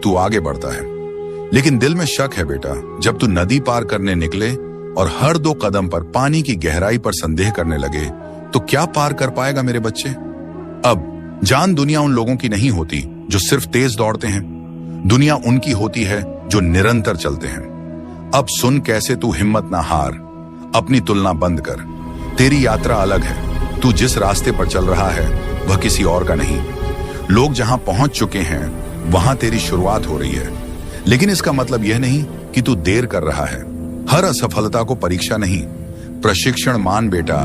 तू आगे बढ़ता है लेकिन दिल में शक है बेटा। जब तू नदी पार करने निकले और हर 2 कदम पर पानी की गहराई पर संदेह करने लगे तो क्या पार कर पाएगा मेरे बच्चे? अब जान, दुनिया उन लोगों की नहीं होती जो सिर्फ तेज दौड़ते हैं, दुनिया उनकी होती है जो निरंतर चलते हैं। अब सुन कैसे तू हिम्मत ना हार, अपनी तुलना बंद कर। तेरी यात्रा अलग है। तू जिस रास्ते पर चल रहा है वह किसी और का नहीं। लोग जहां पहुंच चुके हैं वहां तेरी शुरुआत हो रही है, लेकिन इसका मतलब यह नहीं कि तू देर कर रहा है। हर असफलता को परीक्षा नहीं, प्रशिक्षण मान बेटा।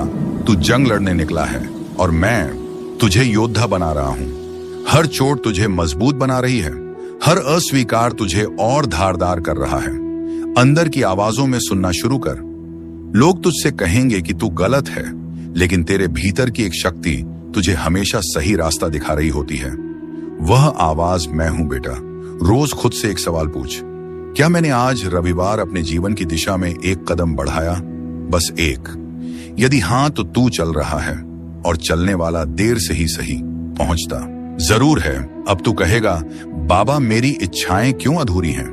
तू जंग लड़ने निकला है और मैं तुझे योद्धा बना रहा हूं। हर चोट तुझे मजबूत बना रही है, हर अस्वीकार तुझे और धारदार कर रहा है। अंदर की आवाजों में सुनना शुरू कर। लोग तुझसे कहेंगे कि तू गलत है, लेकिन तेरे भीतर की एक शक्ति तुझे हमेशा सही रास्ता दिखा रही होती है। वह आवाज मैं हूं बेटा। रोज खुद से एक सवाल पूछ, क्या मैंने आज रविवार अपने जीवन की दिशा में एक कदम बढ़ाया? बस एक। यदि हां तो तू चल रहा है और चलने वाला देर से ही सही पहुंचता जरूर है। अब तू कहेगा बाबा मेरी इच्छाएं क्यों अधूरी हैं?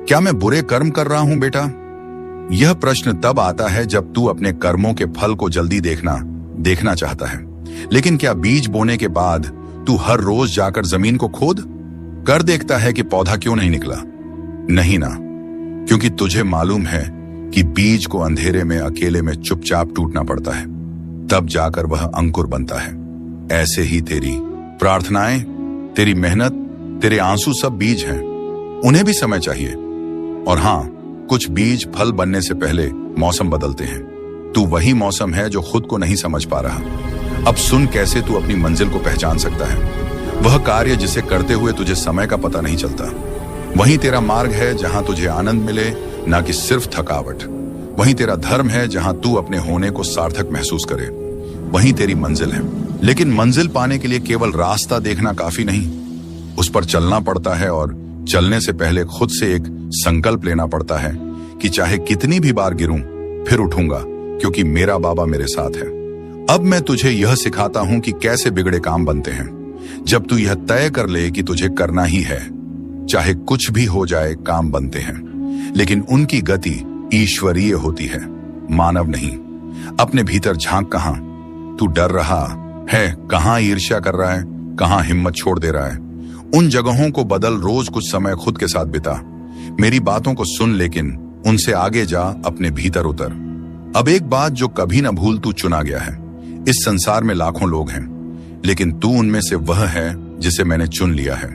क्या मैं बुरे कर्म कर रहा हूं बेटा? यह प्रश्न तब आता है जब तू अपने कर्मों के फल को जल्दी देखना चाहता है। लेकिन क्या बीज बोने के बाद तू हर रोज जाकर जमीन को खोद कर देखता है कि पौधा क्यों नहीं निकला? नहीं ना, क्योंकि तुझे मालूम है कि बीज को अंधेरे में अकेले में चुपचाप टूटना पड़ता है, तब जाकर वह अंकुर बनता है। ऐसे ही तेरी प्रार्थनाएं, तेरी मेहनत, तेरे आंसू सब बीज हैं, उन्हें भी समय चाहिए। और हां, कुछ बीज फल बनने से पहले मौसम बदलते हैं। तू वही मौसम है जो खुद को नहीं समझ पा रहा। अब सुन कैसे तू अपनी मंजिल को पहचान सकता है। वह कार्य जिसे करते हुए तुझे समय का पता नहीं चलता। वही तेरा मार्ग है जहां तुझे आनंद मिले, ना कि सिर्फ थकावट। वही तेरा धर्म है जहां तू अपने होने को सार्थक महसूस करे। वही तेरी मंजिल है। लेकिन मंजिल पाने के लिए केवल रास्ता देखना काफी नहीं, उस पर चलना पड़ता है। और चलने से पहले खुद से एक संकल्प लेना पड़ता है कि चाहे कितनी भी बार गिरूं फिर उठूंगा, क्योंकि मेरा बाबा मेरे साथ है। अब मैं तुझे यह सिखाता हूं कि कैसे बिगड़े काम बनते हैं। जब तू यह तय कर ले कि तुझे करना ही है, चाहे कुछ भी हो जाए, काम बनते हैं। लेकिन उनकी गति ईश्वरीय होती है, मानव नहीं। अपने भीतर झांक। कहां तू डर रहा है, कहां ईर्ष्या कर रहा है, कहां हिम्मत छोड़ दे रहा है। उन जगहों को बदल। रोज कुछ समय खुद के साथ बिता। मेरी बातों को सुन, लेकिन उनसे आगे जा, अपने भीतर उतर। अब एक बात जो कभी ना भूल, तू चुना गया है। इस संसार में लाखों लोग हैं, लेकिन तू उनमें से वह है जिसे मैंने चुन लिया है,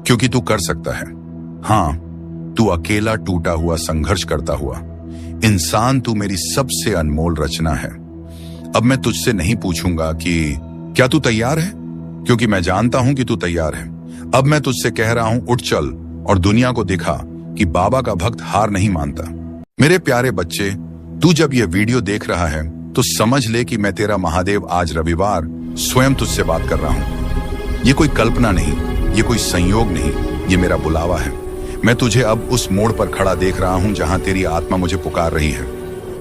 क्योंकि तू कर सकता है। हां, तू अकेला टूटा हुआ, संघर्ष करता हुआ इंसान, तू मेरी सबसे अनमोल रचना है। अब मैं तुझसे नहीं पूछूंगा कि क्या तू तैयार है, क्योंकि मैं जानता हूं कि तू तैयार है। अब मैं तुझसे कह रहा हूं, उठ चल और दुनिया को दिखा कि बाबा का भक्त हार नहीं मानता। मेरे प्यारे बच्चे, तू जब यह वीडियो देख रहा है तो समझ ले कि मैं तेरा महादेव आज रविवार स्वयं तुझसे बात कर रहा हूं। ये कोई कल्पना नहीं, ये कोई संयोग नहीं, ये मेरा बुलावा है। मैं तुझे अब उस मोड़ पर खड़ा देख रहा हूं जहां तेरी आत्मा मुझे पुकार रही है,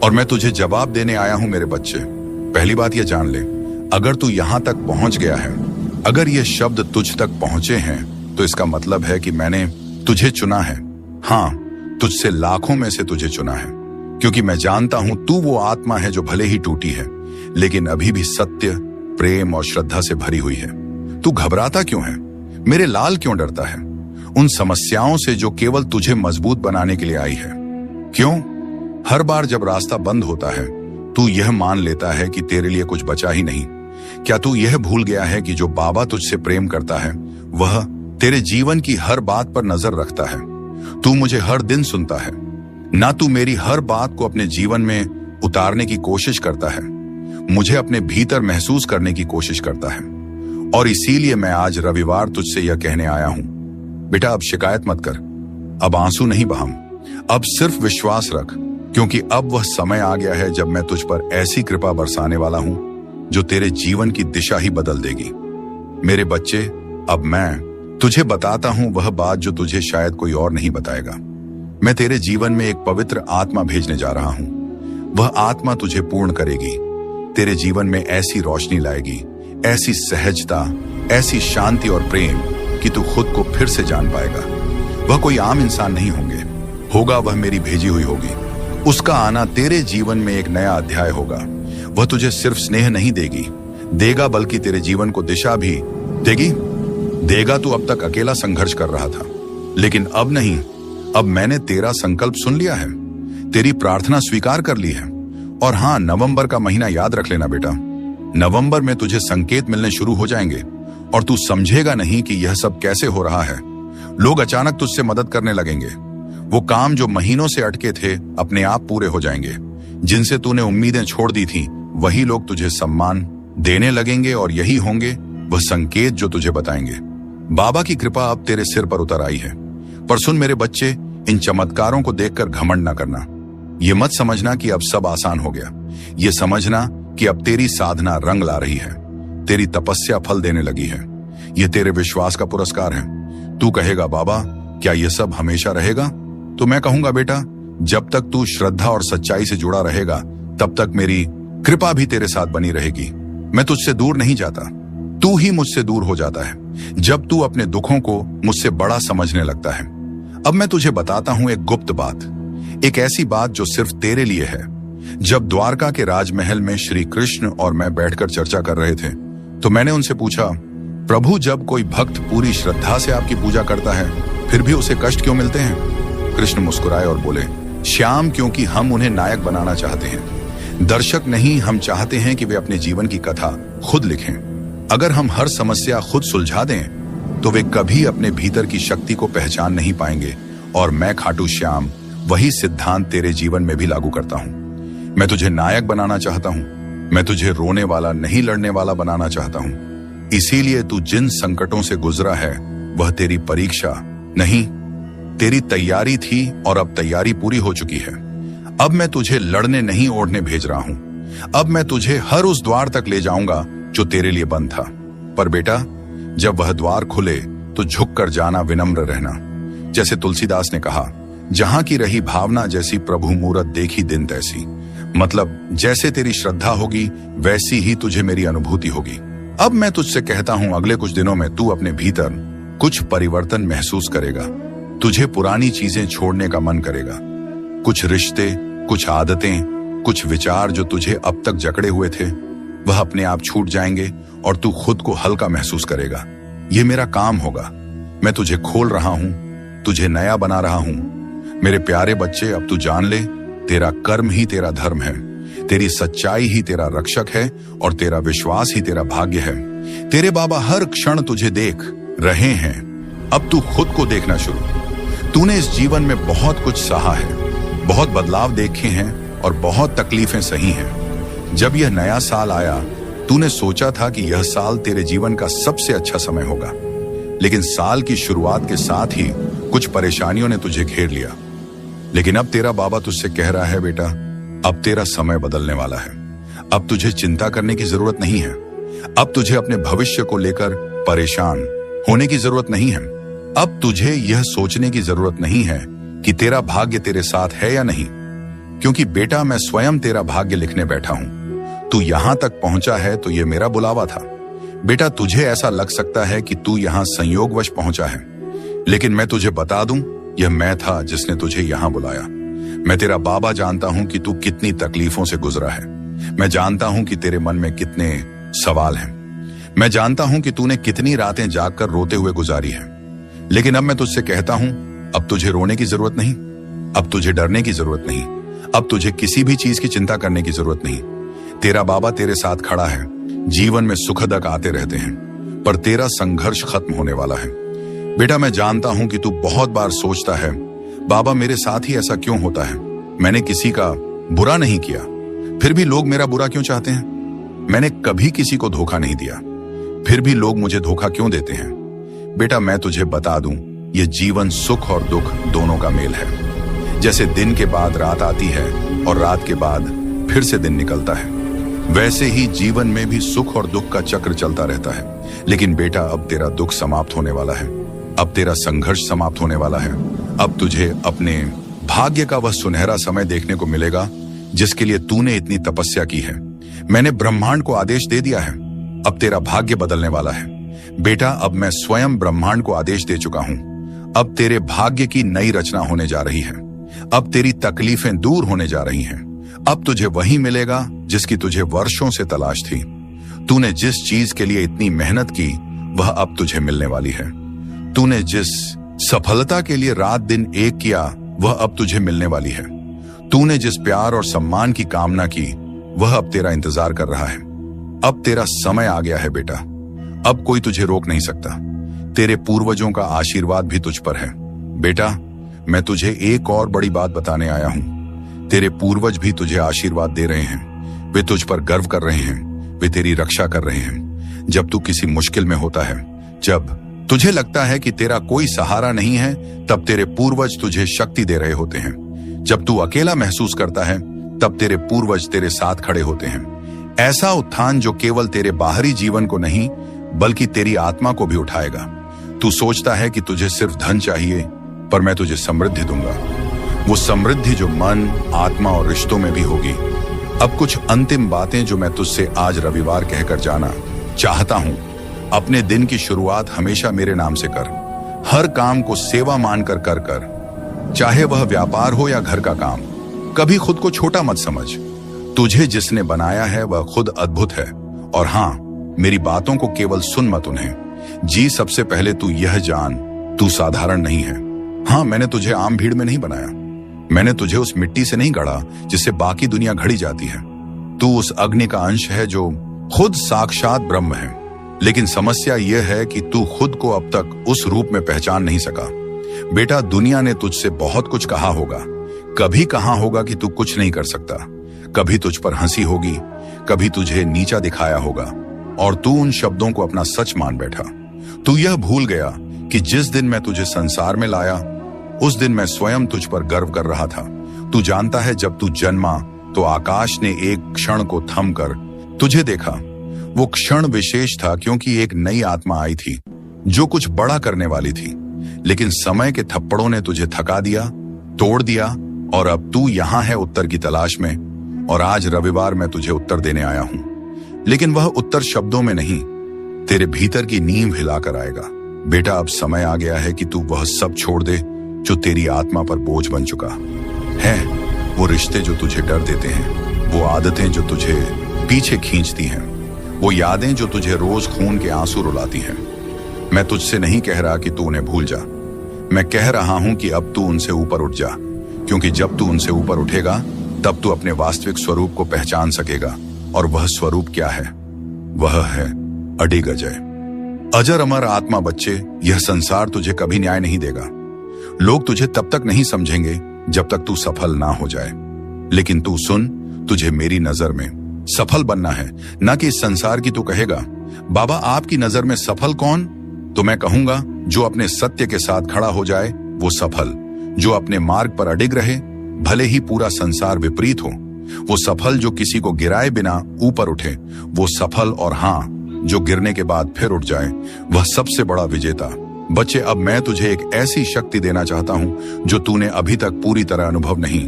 और मैं तुझे जवाब देने आया हूं। मेरे बच्चे, पहली बात यह जान ले, अगर तू यहां तक पहुंच गया है, अगर ये शब्द तुझ तक पहुंचे हैं, तो इसका मतलब है कि मैंने तुझे चुना है। हां, तुझसे लाखों में से तुझे चुना है, क्योंकि मैं जानता हूं तू वो आत्मा है जो भले ही टूटी है, लेकिन अभी भी सत्य, प्रेम और श्रद्धा से भरी हुई है। तू घबराता क्यों है? मेरे लाल क्यों डरता है? उन समस्याओं से जो केवल तुझे मजबूत बनाने के लिए आई है। क्यों? हर बार जब रास्ता बंद होता है, तू यह मान लेता है कि तेरे लिए कुछ बचा ही नहीं। क्या तू यह भूल गया है कि जो बाबा तुझसे प्रेम करता है, वह तेरे जीवन की हर बात पर नजर रखता है? तू मुझे हर दिन सुनता है ना, तू मेरी हर बात को अपने जीवन में उतारने की कोशिश करता है, मुझे अपने भीतर महसूस करने की कोशिश करता है। और इसीलिए मैं आज रविवार तुझसे यह कहने आया हूं, बेटा अब शिकायत मत कर, अब आंसू नहीं बहाम, अब सिर्फ विश्वास रख, क्योंकि अब वह समय आ गया है जब मैं तुझ पर ऐसी कृपा बरसाने वाला हूं जो तेरे जीवन की दिशा ही बदल देगी। मेरे बच्चे, अब मैं तुझे बताता हूं वह बात जो तुझे शायद कोई और नहीं बताएगा। मैं तेरे जीवन में एक पवित्र आत्मा भेजने जा रहा हूं। वह आत्मा तुझे पूर्ण करेगी, तेरे जीवन में ऐसी रोशनी लाएगी, ऐसी सहजता, ऐसी शांति और प्रेम कि तू खुद को फिर से जान पाएगा। वह कोई आम इंसान नहीं होगा, वह मेरी भेजी हुई होगी। उसका आना तेरे जीवन में एक नया अध्याय होगा। वह तुझे सिर्फ स्नेह नहीं देगा, बल्कि तेरे जीवन को दिशा भी देगा। तू अब तक अकेला संघर्ष कर रहा था, लेकिन अब नहीं। अब मैंने तेरा संकल्प सुन लिया है, तेरी प्रार्थना स्वीकार कर ली है। और हां, नवंबर का महीना याद रख लेना बेटा। नवंबर में तुझे संकेत मिलने शुरू हो जाएंगे और तू समझेगा नहीं कि यह सब कैसे हो रहा है। लोग अचानक तुझसे मदद करने लगेंगे। वो काम जो महीनों से अटके थे अपने आप पूरे हो जाएंगे। जिनसे तूने उम्मीदें छोड़ दी थी, वही लोग तुझे सम्मान देने लगेंगे, और यही होंगे वह संकेत जो तुझे बताएंगे बाबा की कृपा अब तेरे सिर पर उतर आई है। पर सुन मेरे बच्चे, इन चमत्कारों को देखकर घमंड ना करना। ये मत समझना कि अब सब आसान हो गया। ये समझना कि अब तेरी साधना रंग ला रही है, तेरी तपस्या फल देने लगी है। ये तेरे विश्वास का पुरस्कार है। तू कहेगा, बाबा क्या ये सब हमेशा रहेगा? तो मैं कहूंगा, बेटा जब तक तू श्रद्धा और सच्चाई से जुड़ा रहेगा, तब तक मेरी कृपा भी तेरे साथ बनी रहेगी। मैं तुझसे दूर नहीं जाता, तू ही मुझसे दूर हो जाता है जब तू अपने दुखों को मुझसे बड़ा समझने लगता है। अब मैं तुझे बताता हूं एक गुप्त बात, एक ऐसी बात जो सिर्फ तेरे लिए है। जब द्वारका के राजमहल में श्री कृष्ण और मैं बैठकर चर्चा कर रहे थे, तो मैंने उनसे पूछा, प्रभु जब कोई भक्त पूरी श्रद्धा से आपकी पूजा करता है फिर भी उसे कष्ट क्यों मिलते हैं? कृष्ण मुस्कुराए और बोले, श्याम, क्योंकि हम उन्हें नायक बनाना चाहते हैं, दर्शक नहीं। हम चाहते हैं कि वे अपने जीवन की कथा खुद लिखें। अगर हम हर समस्या खुद सुलझा दें तो वे कभी अपने भीतर की शक्ति को पहचान नहीं पाएंगे। और मैं खाटू श्याम वही सिद्धांत तेरे जीवन में भी लागू करता हूं। मैं तुझे नायक बनाना चाहता हूं। मैं तुझे रोने वाला नहीं, लड़ने वाला बनाना चाहता हूं। इसीलिए तू जिन संकटों से गुजरा है वह तेरी परीक्षा नहीं, तेरी तैयारी थी और अब तैयारी पूरी हो चुकी है। अब मैं तुझे लड़ने नहीं, ओढ़ने भेज रहा हूं। अब मैं तुझे हर उस द्वार तक ले जाऊंगा जो तेरे लिए बंद था। पर बेटा, जब वह द्वार खुले तो झुक कर जाना, विनम्र रहना। जैसे तुलसीदास ने कहा, जहां की रही भावना जैसी, प्रभु मूरत देखी दिन तैसी। मतलब जैसे तेरी श्रद्धा होगी वैसी ही तुझे मेरी अनुभूति होगी। अब मैं तुझसे कहता हूं, अगले कुछ दिनों में तू अपने भीतर कुछ परिवर्तन महसूस करेगा। तुझे पुरानी चीजें छोड़ने का मन करेगा। कुछ रिश्ते, कुछ आदतें, कुछ विचार जो तुझे अब तक जकड़े हुए थे वह अपने आप छूट जाएंगे और तू खुद को हल्का महसूस करेगा। ये मेरा काम होगा। मैं तुझे खोल रहा हूं, तुझे नया बना रहा हूं। मेरे प्यारे बच्चे, अब तू जान ले, तेरा कर्म ही तेरा धर्म है, तेरी सच्चाई ही तेरा रक्षक है और तेरा विश्वास ही तेरा भाग्य है। तेरे बाबा हर क्षण तुझे देख रहे हैं। अब तू खुद को देखना शुरू। तूने इस जीवन में बहुत कुछ सहा है, बहुत बदलाव देखे हैं और बहुत तकलीफें सही हैं। जब यह नया साल आया तूने सोचा था कि यह साल तेरे जीवन का सबसे अच्छा समय होगा, लेकिन साल की शुरुआत के साथ ही कुछ परेशानियों ने तुझे घेर लिया। लेकिन अब तेरा बाबा तुझसे कह रहा है, बेटा, अब तेरा समय बदलने वाला है। अब तुझे चिंता करने की जरूरत नहीं है। अब तुझे अपने भविष्य को लेकर परेशान होने की जरूरत नहीं है। अब तुझे यह सोचने की जरूरत नहीं है कि तेरा भाग्य तेरे साथ है या नहीं, क्योंकि बेटा, मैं स्वयं तेरा भाग्य लिखने बैठा हूं। तू यहां तक पहुंचा है तो यह मेरा बुलावा था। बेटा, तुझे ऐसा लग सकता है कि तू यहां संयोगवश पहुंचा है, लेकिन मैं तुझे बता दूं, यह मैं था जिसने तुझे यहां बुलाया। मैं तेरा बाबा जानता हूं कि तू कितनी तकलीफों से गुजरा है। मैं जानता हूं कि तेरे मन में कितने सवाल हैं। मैं जानता हूं कि तूने कितनी रातें जागकर रोते हुए गुजारी है। लेकिन अब मैं तुझसे कहता हूं, अब तुझे रोने की जरूरत नहीं, अब तुझे डरने की जरूरत नहीं, अब तुझे किसी भी चीज की चिंता करने की जरूरत नहीं। तेरा बाबा तेरे साथ खड़ा है। जीवन में सुखदक आते रहते हैं, पर तेरा संघर्ष खत्म होने वाला है। बेटा, मैं जानता हूं कि तू बहुत बार सोचता है, बाबा मेरे साथ ही ऐसा क्यों होता है? मैंने किसी का बुरा नहीं किया, फिर भी लोग मेरा बुरा क्यों चाहते हैं? मैंने कभी किसी को धोखा नहीं दिया, फिर भी लोग मुझे धोखा क्यों देते हैं? बेटा, मैं तुझे बता दूं, यह जीवन सुख और दुख दोनों का मेल है। जैसे दिन के बाद रात आती है और रात के बाद फिर से दिन निकलता है, वैसे ही जीवन में भी सुख और दुख का चक्र चलता रहता है। लेकिन बेटा, अब तेरा दुख समाप्त होने वाला है। अब तेरा संघर्ष समाप्त होने वाला है। अब तुझे अपने भाग्य का वह सुनहरा समय देखने को मिलेगा जिसके लिए तूने इतनी तपस्या की है। मैंने ब्रह्मांड को आदेश दे दिया है। अब तेरा भाग्य बदलने वाला है। बेटा, अब मैं स्वयं ब्रह्मांड को आदेश दे चुका हूं। अब तेरे भाग्य की नई रचना होने जा रही है। अब तेरी तकलीफें दूर होने जा रही हैं। अब तुझे वही मिलेगा जिसकी तुझे वर्षों से तलाश थी। तूने जिस चीज के लिए इतनी मेहनत की वह अब तुझे मिलने वाली है। तूने जिस सफलता के लिए रात दिन एक किया वह अब तुझे मिलने वाली है। तूने जिस प्यार और सम्मान की कामना की वह अब तेरा इंतजार कर रहा है। अब तेरा समय आ गया है बेटा। अब कोई तुझे रोक नहीं सकता। तेरे पूर्वजों का आशीर्वाद भी तुझ पर है। बेटा, मैं तुझे एक और बड़ी बात बताने आया हूं। तेरे पूर्वज भी तुझे आशीर्वाद दे रहे हैं। वे तुझ पर गर्व कर रहे हैं। वे तेरी रक्षा कर रहे हैं। जब तू किसी मुश्किल में होता है, जब तुझे लगता है कि तेरा कोई सहारा नहीं है, तब तेरे पूर्वज तुझे शक्ति दे रहे होते हैं। जब तू अकेला महसूस करता है, तब तेरे पूर्वज तेरे साथ खड़े होते हैं। ऐसा उत्थान जो केवल तेरे बाहरी जीवन को नहीं बल्कि तेरी आत्मा को भी उठाएगा। तू सोचता है कि तुझे सिर्फ धन चाहिए, पर मैं तुझे समृद्धि दूंगा। वो समृद्धि जो मन, आत्मा और रिश्तों में भी होगी। अब कुछ अंतिम बातें जो मैं तुझसे आज रविवार कहकर जाना चाहता हूं। अपने दिन की शुरुआत हमेशा मेरे नाम से कर। हर काम को सेवा मानकर कर, चाहे वह व्यापार हो या घर का काम। कभी खुद को छोटा मत समझ। तुझे जिसने बनाया है वह खुद अद्भुत है। और हां, मेरी बातों को केवल सुन मत उन्हें। जी, सबसे पहले तू यह जान, तू साधारण नहीं है। हाँ, मैंने तुझे आम भीड़ में नहीं बनाया। मैंने तुझे उस मिट्टी से नहीं गढ़ा जिससे बाकी दुनिया घड़ी जाती है। तू उस अग्नि का अंश है जो खुद साक्षात ब्रह्म है। लेकिन समस्या यह है कि तू खुद को अब तक उस रूप में पहचान नहीं सका। बेटा, दुनिया ने तुझसे बहुत कुछ कहा होगा। कभी कहा होगा कि तू कुछ नहीं कर सकता, कभी तुझ पर हंसी होगी, कभी तुझे नीचा दिखाया होगा, और तू उन शब्दों को अपना सच मान बैठा। तू यह भूल गया कि जिस दिन मैं तुझे संसार में लाया, उस दिन मैं स्वयं तुझ पर गर्व कर रहा था। तू जानता है, जब तू जन्मा तो आकाश ने एक क्षण को थमकर तुझे देखा। वो क्षण विशेष था क्योंकि एक नई आत्मा आई थी जो कुछ बड़ा करने वाली थी। लेकिन समय के थप्पड़ों ने तुझे थका दिया, तोड़ दिया, और अब तू यहां है उत्तर की तलाश में। और आज रविवार मैं तुझे उत्तर देने आया हूं। लेकिन वह उत्तर शब्दों में नहीं, तेरे भीतर की नींव हिलाकर आएगा। बेटा, अब समय आ गया है कि तू वह सब छोड़ दे जो तेरी आत्मा पर बोझ बन चुका है। वो रिश्ते जो तुझे डर देते हैं, वो आदतें जो तुझे पीछे खींचती हैं, वो यादें जो तुझे रोज खून के आंसू रुलाती हैं। मैं तुझसे नहीं कह रहा कि तू उन्हें भूल जा। मैं कह रहा हूं कि अब तू उनसे ऊपर उठ जा, क्योंकि जब तू उनसे ऊपर उठेगा तब तू अपने वास्तविक स्वरूप को पहचान सकेगा। और वह स्वरूप क्या है? वह है अडिग अजय, अजर अमर आत्मा। बच्चे, यह संसार तुझे कभी न्याय नहीं देगा। लोग तुझे तब तक नहीं समझेंगे जब तक तू सफल ना हो जाए। लेकिन तू सुन, तुझे मेरी नजर में सफल बनना है, न कि इस संसार की। तू कहेगा, बाबा आपकी नजर में सफल कौन? तो मैं कहूंगा, जो अपने सत्य के साथ खड़ा हो जाए वो सफल। जो अपने मार्ग पर अडिग रहे, भले ही पूरा संसार विपरीत हो, वो सफल। जो किसी को गिराए बिना ऊपर उठे, वो सफल। और हाँ, जो गिरने के बाद फिर उठ जाए, वह सबसे बड़ा विजेता। बच्चे, अब मैं तुझे एक ऐसी शक्ति देना चाहता हूं जो तूने अभी तक पूरी तरह अनुभव नहीं।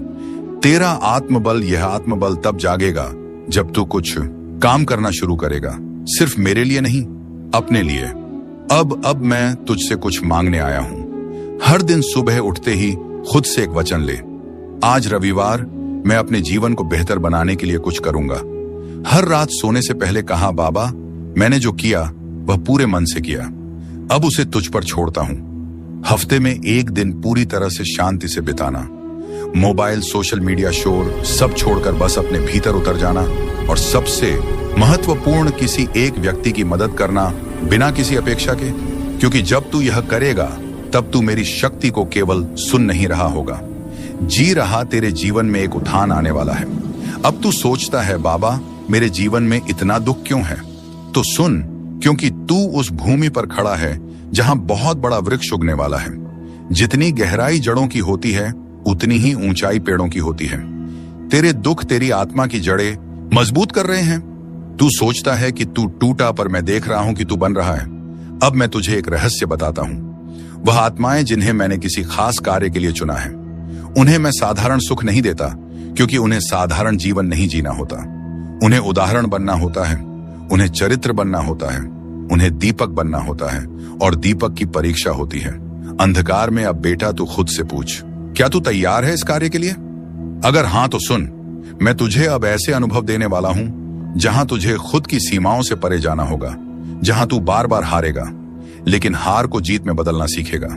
तेरा आत्मबल, यह आत्मबल तब जागेगा जब तू कुछ काम करना शुरू करेगा। सिर्फ मेरे लिए नहीं, अपने लिए। अब मैं तुझसे कुछ मांगने आया हूं। हर दिन सुबह उठते ही खुद से एक वचन ले, आज रविवार मैं अपने जीवन को बेहतर बनाने के लिए कुछ करूंगा। हर रात सोने से पहले कहा, बाबा मैंने जो किया वह पूरे मन से किया, अब उसे तुझ पर छोड़ता हूं। हफ्ते में एक दिन पूरी तरह से शांति से बिताना, मोबाइल, सोशल मीडिया, शोर सब छोड़कर बस अपने भीतर उतर जाना। और सबसे महत्वपूर्ण, किसी एक व्यक्ति की मदद करना बिना किसी अपेक्षा के। क्योंकि जब तू यह करेगा तब तू मेरी शक्ति को केवल सुन नहीं रहा होगा, जी रहा। तेरे जीवन में एक उठान आने वाला है। अब तू सोचता है, बाबा मेरे जीवन में इतना दुख क्यों है? तो सुन, क्योंकि तू उस भूमि पर खड़ा है जहां बहुत बड़ा वृक्ष उगने वाला है। जितनी गहराई जड़ों की होती है, उतनी ही ऊंचाई पेड़ों की होती है। तेरे दुख तेरी आत्मा की जड़ें मजबूत कर रहे हैं। तू सोचता है कि तू टूटा, पर मैं देख रहा हूं कि तू बन रहा है। अब मैं तुझे एक रहस्य बताता हूं। वह आत्माएं जिन्हें मैंने किसी खास कार्य के लिए चुना है, उन्हें मैं साधारण सुख नहीं देता, क्योंकि उन्हें साधारण जीवन नहीं जीना होता। उन्हें उदाहरण बनना होता है, उन्हें चरित्र बनना होता है, उन्हें दीपक बनना होता है। और दीपक की परीक्षा होती है अंधकार में। अब बेटा तू खुद से पूछ, क्या तू तैयार है इस कार्य के लिए? अगर हां तो सुन, मैं तुझे अब ऐसे अनुभव देने वाला हूं जहां तुझे खुद की सीमाओं से परे जाना होगा, जहां तू बार बार हारेगा लेकिन हार को जीत में बदलना सीखेगा,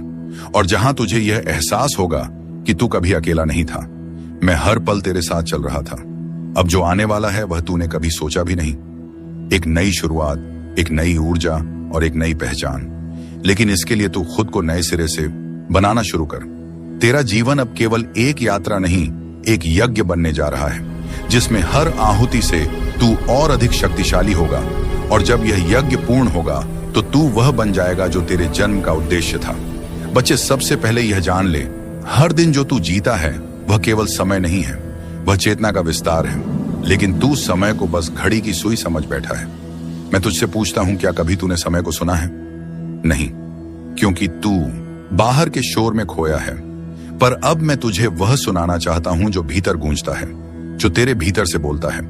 और जहां तुझे यह एहसास होगा कि तू कभी अकेला नहीं था। मैं हर पल तेरे साथ चल रहा था। अब जो आने वाला है वह तूने कभी सोचा भी नहीं। एक नई शुरुआत, एक नई ऊर्जा और एक नई पहचान। लेकिन इसके लिए तू खुद को नए सिरे से बनाना शुरू कर। तेरा जीवन अब केवल एक यात्रा नहीं, एक यज्ञ बनने जा रहा है, जिसमें हर आहुति से तू और अधिक शक्तिशाली होगा। और जब यह यज्ञ पूर्ण होगा तो तू वह बन जाएगा जो तेरे जन्म का उद्देश्य था। बच्चे, सबसे पहले यह जान ले, हर दिन जो तू जीता है वह केवल समय नहीं है, वह चेतना का विस्तार है। लेकिन तू समय को बस घड़ी की सुई समझ बैठा है। मैं तुझसे पूछता हूं, क्या कभी तूने समय को सुना है? नहीं, क्योंकि तू बाहर के शोर में खोया है। पर अब मैं तुझे वह सुनाना चाहता हूं जो भीतर गूंजता है, जो तेरे भीतर से बोलता है,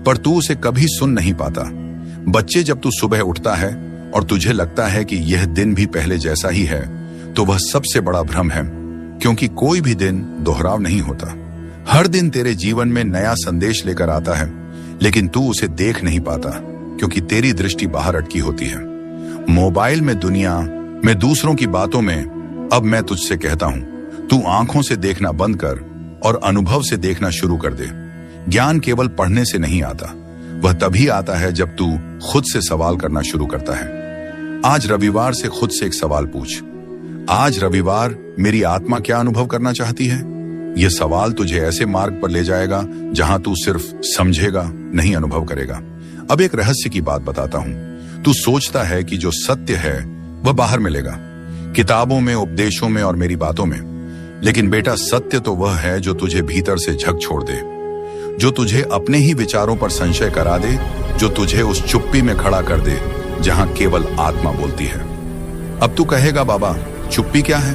पर तू उसे कभी सुन नहीं पाता। बच्चे, जब तू सुबह उठता है और तुझे लगता है कि यह दिन भी पहले जैसा ही है, तो वह सबसे बड़ा भ्रम है, क्योंकि कोई भी दिन दोहराव नहीं होता। हर दिन तेरे जीवन में नया संदेश लेकर आता है, लेकिन तू उसे देख नहीं पाता, क्योंकि तेरी दृष्टि बाहर अटकी होती है। मोबाइल में, दुनिया में, दूसरों की बातों में। अब मैं तुझसे कहता हूं, तू आंखों से देखना बंद कर और अनुभव से देखना शुरू कर दे। ज्ञान केवल पढ़ने से नहीं आता, वह तभी आता है जब तू खुद से सवाल करना शुरू करता है। आज रविवार से खुद से एक सवाल पूछ, आज रविवार मेरी आत्मा क्या अनुभव करना चाहती है? यह सवाल तुझे ऐसे मार्ग पर ले जाएगा जहां तू सिर्फ समझेगा, नहीं अनुभव करेगा। अब एक रहस्य की बात बताता हूं। तू सोचता है कि जो सत्य है वह बाहर मिलेगा, किताबों में, उपदेशों में और मेरी बातों में। लेकिन बेटा, सत्य तो वह है जो तुझे भीतर से झक छोड़ दे, जो तुझे अपने ही विचारों पर संशय करा दे, जो तुझे उस चुप्पी में खड़ा कर दे जहां केवल आत्मा बोलती है। अब तू कहेगा, बाबा चुप्पी क्या है?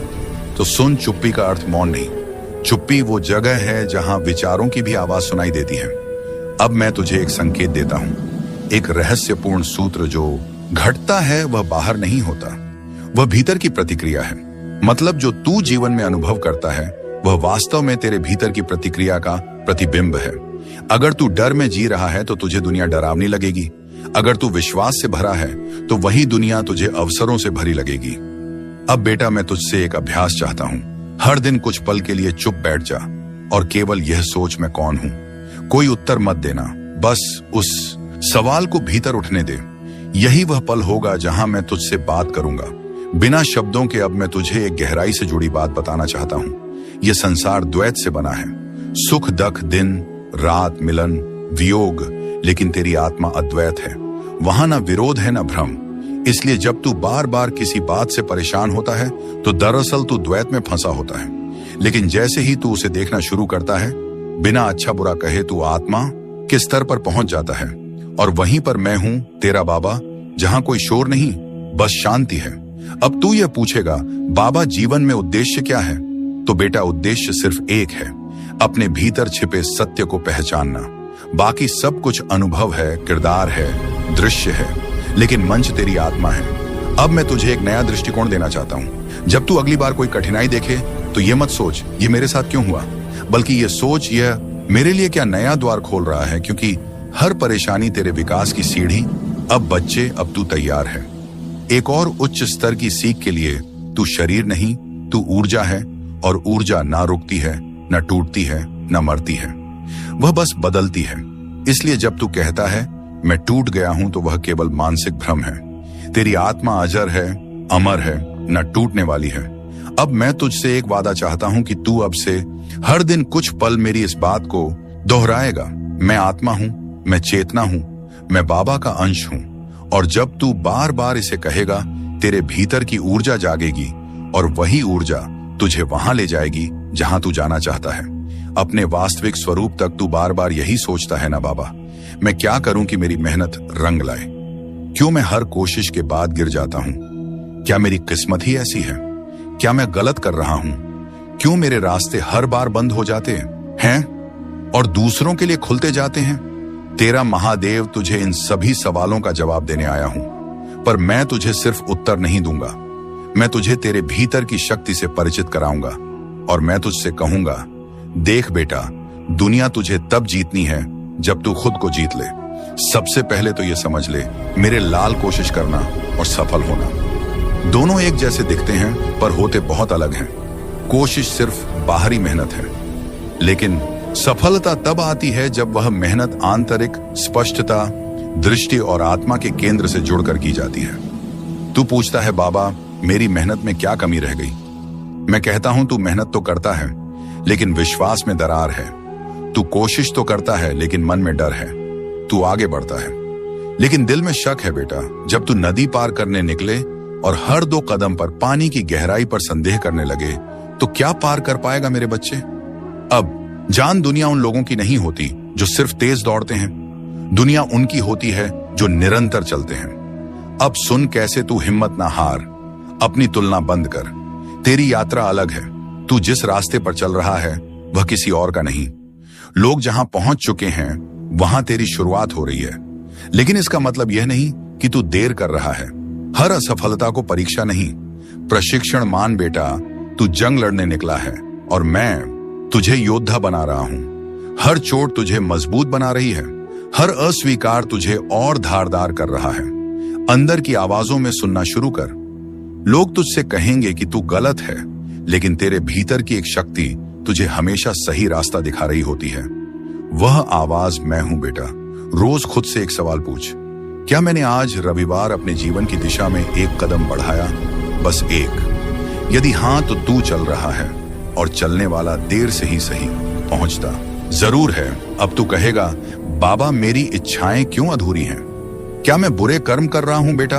तो सुन, चुप्पी का अर्थ मौन नहीं। चुप्पी वो जगह है जहां विचारों की भी आवाज सुनाई देती है। अब मैं तुझे एक संकेत देता हूं, एक रहस्यपूर्ण सूत्र। जो घटता है वह बाहर नहीं होता, वह भीतर की प्रतिक्रिया है। मतलब जो तू जीवन में अनुभव करता है वह वास्तव में तेरे भीतर की प्रतिक्रिया का प्रतिबिंब है। अगर तू डर में जी रहा है तो तुझे दुनिया डरावनी लगेगी। अगर तू विश्वास से भरा है तो वही दुनिया तुझे अवसरों से भरी लगेगी। अब बेटा, मैं तुझसे एक अभ्यास चाहता हूं। हर दिन कुछ पल के लिए चुप बैठ जा और केवल यह सोच, मैं कौन हूं। कोई उत्तर मत देना, बस उस सवाल को भीतर उठने दे। यही वह पल होगा जहां मैं तुझसे बात करूंगा, बिना शब्दों के। अब मैं तुझे एक गहराई से जुड़ी बात बताना चाहता हूं। यह संसार द्वैत से बना है, सुख दुख, दिन रात, मिलन वियोग, लेकिन तेरी आत्मा अद्वैत है। वहां ना विरोध है ना भ्रम। इसलिए जब तू बार बार किसी बात से परेशान होता है तो दरअसल तू द्वैत में फंसा होता है। लेकिन जैसे ही तू उसे देखना शुरू करता है, बिना अच्छा बुरा कहे तू आत्मा के स्तर पर पहुंच जाता है। और वहीं पर मैं हूं, तेरा बाबा, जहां कोई शोर नहीं, बस शांति है। अब तू यह पूछेगा, बाबा जीवन में उद्देश्य क्या है? तो बेटा, उद्देश्य सिर्फ एक है, अपने भीतर छिपे सत्य को पहचानना। बाकी सब कुछ अनुभव है, किरदार है, दृश्य है, लेकिन मंच तेरी आत्मा है। अब मैं तुझे एक नया दृष्टिकोण देना चाहता हूं। जब तू अगली बार कोई कठिनाई देखे तो ये मत सोच ये मेरे साथ क्यों हुआ, बल्कि ये सोच यह मेरे लिए क्या नया द्वार खोल रहा है। क्योंकि हर परेशानी तेरे विकास की सीढ़ी। अब बच्चे, अब तू तैयार है एक और उच्च स्तर की सीख के लिए। तू शरीर नहीं, तू ऊर्जा है, और ऊर्जा ना रुकती है, न टूटती है, न मरती है, वह बस बदलती है। इसलिए जब तू कहता है मैं टूट गया हूं तो वह केवल मानसिक भ्रम है। तेरी आत्मा अजर है, अमर है, न टूटने वाली है। अब मैं तुझसे एक वादा चाहता हूं कि तू अब से हर दिन कुछ पल मेरी इस बात को दोहराएगा। मैं आत्मा हूं, मैं चेतना हूं, मैं बाबा का अंश हूं। और जब तू बार बार इसे कहेगा, तेरे भीतर की ऊर्जा जागेगी और वही ऊर्जा तुझे वहां ले जाएगी जहां तू जाना चाहता है, अपने वास्तविक स्वरूप तक। तू बार बार यही सोचता है ना, बाबा मैं क्या करूं कि मेरी मेहनत रंग लाए? क्यों मैं हर कोशिश के बाद गिर जाता हूं? क्या मेरी किस्मत ही ऐसी है? क्या मैं गलत कर रहा हूं? क्यों मेरे रास्ते हर बार बंद हो जाते हैं और दूसरों के लिए खुलते जाते हैं? तेरा महादेव तुझे इन सभी सवालों का जवाब देने आया हूं, पर मैं तुझे सिर्फ उत्तर नहीं दूंगा। मैं तुझे तेरे भीतर की शक्ति से परिचित कराऊंगा और मैं तुझसे कहूंगा, देख बेटा, दुनिया तुझे तब जीतनी है जब तू खुद को जीत ले। सबसे पहले तो ये समझ ले, मेरे लाल कोशिश करना और सफल होना दोनों एक जैसे दिखते हैं पर होते बहुत अलग हैं। कोशिश सिर्फ बाहरी मेहनत है, लेकिन सफलता तब आती है जब वह मेहनत आंतरिक स्पष्टता, दृष्टि और आत्मा के केंद्र से जुड़कर की जाती है। तू पूछता है, बाबा मेरी मेहनत में क्या कमी रह गई? मैं कहता हूं, तू मेहनत तो करता है लेकिन विश्वास में दरार है। तू कोशिश तो करता है लेकिन मन में डर है। तू आगे बढ़ता है लेकिन दिल में शक है। बेटा, जब तू नदी पार करने निकले और हर 2 कदम पर पानी की गहराई पर संदेह करने लगे तो क्या पार कर पाएगा मेरे बच्चे? अब जान, दुनिया उन लोगों की नहीं होती जो सिर्फ तेज दौड़ते हैं। दुनिया उनकी होती है जो निरंतर चलते हैं। अब सुन कैसे तू हिम्मत ना हार, अपनी तुलना बंद कर। तेरी यात्रा अलग है। तू जिस रास्ते पर चल रहा है वह किसी और का नहीं। लोग जहां पहुंच चुके हैं वहां तेरी शुरुआत हो रही है। लेकिन इसका मतलब यह नहीं कि तू देर कर रहा है। हर असफलता को परीक्षा नहीं, प्रशिक्षण मान बेटा। तू जंग लड़ने निकला है और मैं तुझे योद्धा बना रहा हूं। हर चोट तुझे मजबूत बना रही है, हर अस्वीकार तुझे और धारदार कर रहा है। अंदर की आवाजों में सुनना शुरू कर। लोग तुझसे कहेंगे कि तू गलत है, लेकिन तेरे भीतर की एक शक्ति तुझे हमेशा सही रास्ता दिखा रही होती है। वह आवाज मैं हूं बेटा। रोज खुद से एक सवाल पूछ, क्या मैंने आज रविवार अपने जीवन की दिशा में एक कदम बढ़ाया? बस एक। यदि हां तो तू चल रहा है, और चलने वाला देर से ही सही पहुंचता जरूर है। अब तू कहेगा, बाबा मेरी इच्छाएं क्यों अधूरी हैं? क्या मैं बुरे कर्म कर रहा हूं बेटा?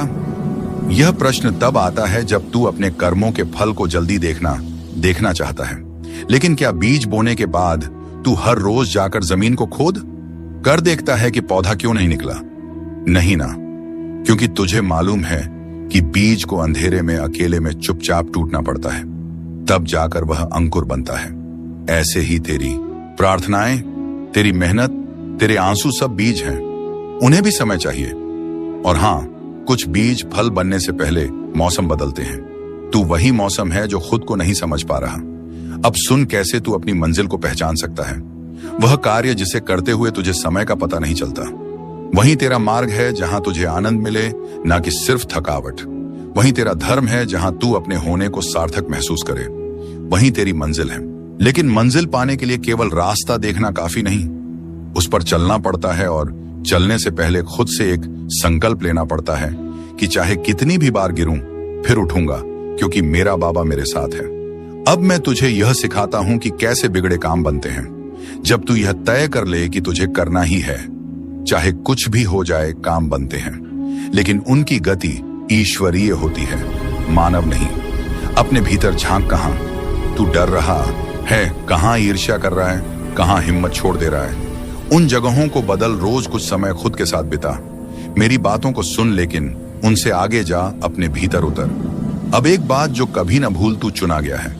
यह प्रश्न तब आता है जब तू अपने कर्मों के फल को जल्दी देखना चाहता है। लेकिन क्या बीज बोने के बाद तू हर रोज जाकर जमीन को खोद कर देखता है कि पौधा क्यों नहीं निकला? नहीं ना, क्योंकि तुझे मालूम है कि बीज को अंधेरे में अकेले में चुपचाप टूटना पड़ता है, तब जाकर वह अंकुर बनता है। ऐसे ही तेरी प्रार्थनाएं, तेरी मेहनत, तेरे आंसू सब बीज हैं। उन्हें भी समय चाहिए। और हां, कुछ बीज फल बनने से पहले मौसम बदलते हैं। तू वही मौसम है जो खुद को नहीं समझ पा रहा। अब सुन कैसे तू अपनी मंजिल को पहचान सकता है। वह कार्य जिसे करते हुए तुझे समय का पता नहीं चलता। वही तेरा मार्ग है जहां तुझे आनंद मिले, ना कि सिर्फ थकावट। वही तेरा धर्म है जहां तू अपने होने को सार्थक महसूस करे। वही तेरी मंजिल है। लेकिन मंजिल पाने के लिए केवल रास्ता देखना काफी नहीं, उस पर चलना पड़ता है। और चलने से पहले खुद से एक संकल्प लेना पड़ता है कि चाहे कितनी भी बार गिरूं, फिर उठूंगा, क्योंकि मेरा बाबा मेरे साथ है। अब मैं तुझे यह सिखाता हूं कि कैसे बिगड़े काम बनते हैं। जब तू यह तय कर ले कि तुझे करना ही है, चाहे कुछ भी हो जाए, काम बनते हैं। लेकिन उनकी गति ईश्वरीय होती है, मानव नहीं। अपने भीतर झांक। कहां तू डर रहा है, कहां ईर्ष्या कर रहा है, कहां हिम्मत छोड़ दे रहा है। उन जगहों को बदल। रोज कुछ समय खुद के साथ बिता। मेरी बातों को सुन, लेकिन उनसे आगे जा, अपने भीतर उतर। अब एक बात जो कभी ना भूल, तू चुना गया है।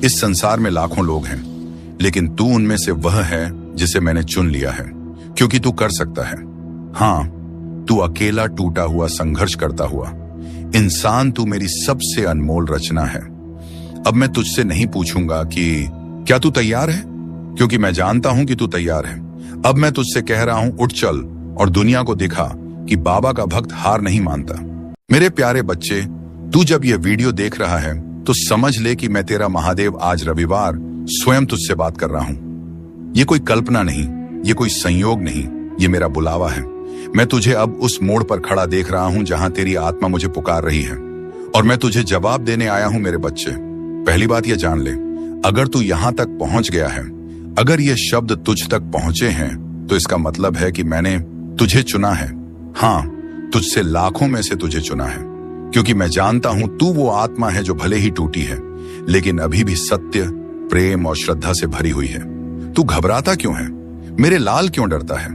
इस संसार में लाखों लोग हैं, लेकिन तू उनमें से वह है जिसे मैंने चुन लिया है, क्योंकि तू कर सकता है। हां, तू अकेला टूटा हुआ संघर्ष करता हुआ इंसान, तू मेरी सबसे अनमोल रचना है। अब मैं तुझसे नहीं पूछूंगा कि क्या तू तैयार है, क्योंकि मैं जानता हूं कि तू तैयार है। अब मैं तुझसे कह रहा हूं, उठ चल और दुनिया को दिखा कि बाबा का भक्त हार नहीं मानता। मेरे प्यारे बच्चे, तू जब यह वीडियो देख रहा है तो समझ ले कि मैं तेरा महादेव आज रविवार स्वयं तुझसे बात कर रहा हूं। ये कोई कल्पना नहीं, ये कोई संयोग नहीं, ये मेरा बुलावा है। मैं तुझे अब उस मोड़ पर खड़ा देख रहा हूं जहां तेरी आत्मा मुझे पुकार रही है, और मैं तुझे जवाब देने आया हूं। मेरे बच्चे, पहली बात यह जान ले, अगर तू यहां तक पहुंच गया है, अगर ये शब्द तुझ तक पहुंचे हैं, तो इसका मतलब है कि मैंने तुझे चुना है। हां, तुझसे लाखों में से तुझे चुना है, क्योंकि मैं जानता हूं तू वो आत्मा है जो भले ही टूटी है, लेकिन अभी भी सत्य, प्रेम और श्रद्धा से भरी हुई है। तू घबराता क्यों है? मेरे लाल क्यों डरता है?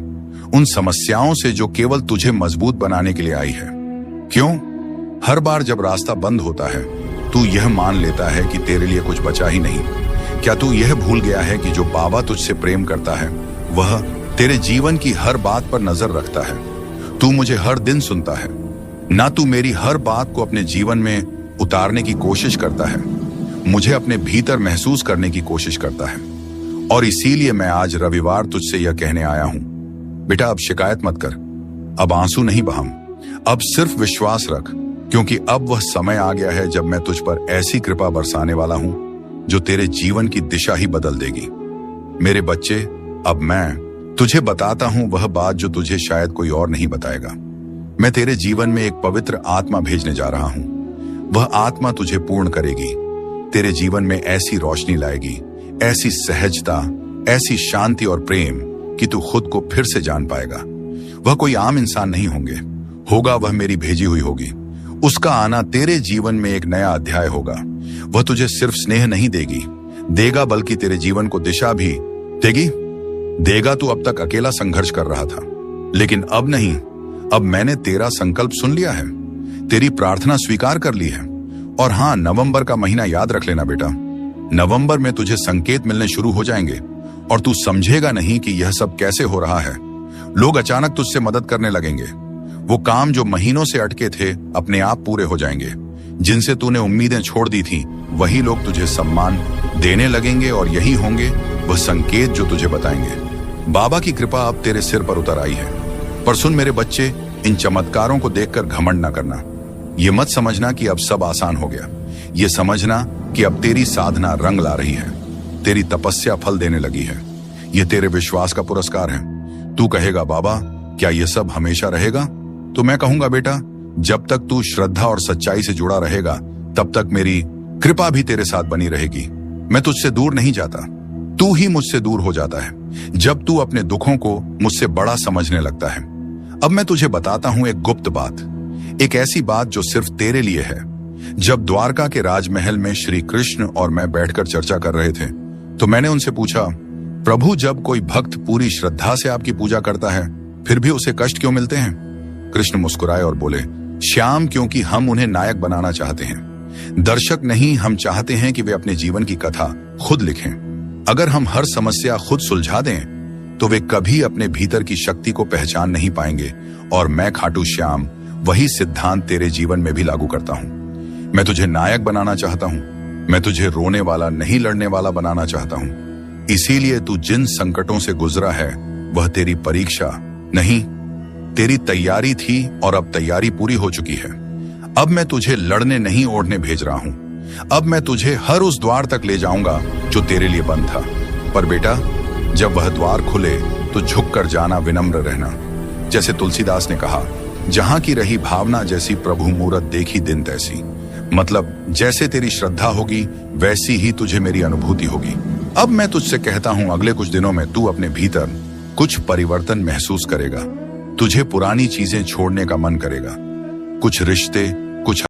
उन समस्याओं से जो केवल तुझे मजबूत बनाने के लिए आई है। क्यों? हर बार जब रास्ता बंद होता है, तू यह मान लेता है कि तेरे लिए कुछ बचा ही नहीं। क्या तू यह भूल गया है कि जो बाबा तुझसे प्रेम करता है, वह तेरे जीवन की हर बात पर नजर रखता है? तू मुझे हर दिन सुनता है ना, तू मेरी हर बात को अपने जीवन में उतारने की कोशिश करता है, मुझे अपने भीतर महसूस करने की कोशिश करता है। और इसीलिए मैं आज रविवार तुझसे यह कहने आया हूं, बेटा अब शिकायत मत कर, अब आंसू नहीं बहाम, अब सिर्फ विश्वास रख, क्योंकि अब वह समय आ गया है जब मैं तुझ पर ऐसी कृपा बरसाने वाला हूं जो तेरे जीवन की दिशा ही बदल देगी। मेरे बच्चे, अब मैं तुझे बताता हूं वह बात जो तुझे शायद कोई और नहीं बताएगा। मैं तेरे जीवन में एक पवित्र आत्मा भेजने जा रहा हूं। वह आत्मा तुझे पूर्ण करेगी, तेरे जीवन में ऐसी रोशनी लाएगी, ऐसी सहजता, ऐसी शांति और प्रेम कि तू खुद को फिर से जान पाएगा। वह कोई आम इंसान नहीं होगा, वह मेरी भेजी हुई होगी। उसका आना तेरे जीवन में एक नया अध्याय होगा। वह तुझे सिर्फ स्नेह नहीं देगा, बल्कि तेरे जीवन को दिशा भी देगा। तू अब तक अकेला संघर्ष कर रहा था, लेकिन अब नहीं। अब मैंने तेरा संकल्प सुन लिया है, तेरी प्रार्थना स्वीकार कर ली है। और हां, नवंबर का महीना याद रख लेना बेटा। नवंबर में तुझे संकेत मिलने शुरू हो जाएंगे, और तू समझेगा नहीं कि यह सब कैसे हो रहा है। लोग अचानक तुझसे मदद करने लगेंगे। वो काम जो महीनों से अटके थे अपने आप पूरे हो जाएंगे। जिनसे तूने उम्मीदें छोड़ दी थी, वही लोग तुझे सम्मान देने लगेंगे, और यही होंगे वह संकेत जो तुझे बताएंगे बाबा की कृपा अब तेरे सिर पर उतर आई है। पर सुन मेरे बच्चे, इन चमत्कारों को देखकर घमंड न करना। ये मत समझना कि अब सब आसान हो गया। ये समझना कि अब तेरी साधना रंग ला रही है, तेरी तपस्या फल देने लगी है। ये तेरे विश्वास का पुरस्कार है। तू कहेगा बाबा क्या ये सब हमेशा रहेगा? तो मैं कहूंगा बेटा, जब तक तू श्रद्धा और सच्चाई से जुड़ा रहेगा तब तक मेरी कृपा भी तेरे साथ बनी रहेगी। मैं तुझसे दूर नहीं जाता, तू ही मुझसे दूर हो जाता है जब तू अपने दुखों को मुझसे बड़ा समझने लगता है। अब मैं तुझे बताता हूं एक गुप्त बात, एक ऐसी बात जो सिर्फ तेरे लिए है। जब द्वारका के राजमहल में श्री कृष्ण और मैं बैठकर चर्चा कर रहे थे तो मैंने उनसे पूछा, प्रभु जब कोई भक्त पूरी श्रद्धा से आपकी पूजा करता है फिर भी उसे कष्ट क्यों मिलते हैं? कृष्ण मुस्कुराए और बोले, श्याम क्योंकि हम उन्हें नायक बनाना चाहते हैं, दर्शक नहीं। हम चाहते हैं कि वे अपने जीवन की कथा खुद लिखें। अगर हम हर समस्या खुद सुलझा दें तो वे कभी अपने भीतर की शक्ति को पहचान नहीं पाएंगे। और मैं खाटू श्याम वही सिद्धांत तेरे जीवन में भी लागू करता हूं। मैं तुझे नायक बनाना चाहता हूं, मैं तुझे रोने वाला नहीं लड़ने वाला बनाना चाहता हूं। इसीलिए तू जिन संकटों से गुजरा है वह तेरी परीक्षा नहीं, तेरी तैयारी थी और अब तैयारी पूरी हो चुकी है। अब मैं तुझे लड़ने नहीं ओढ़ने भेज रहा हूं। अब मैं तुझे हर उस द्वार तक ले जाऊंगा जो तेरे लिए बंद था। पर बेटा, जब वह द्वार खुले तो झुककर जाना, विनम्र रहना। जैसे तुलसीदास ने कहा, जहां की रही भावना जैसी प्रभु मूरत देखी दिन तैसी। मतलब जैसे तेरी श्रद्धा होगी वैसी ही तुझे मेरी अनुभूति होगी। अब मैं तुझसे कहता हूं, अगले कुछ दिनों में तू अपने भीतर कुछ परिवर्तन महसूस करेगा। तुझे पुरानी चीजें छोड़ने का मन करेगा। कुछ रिश्ते,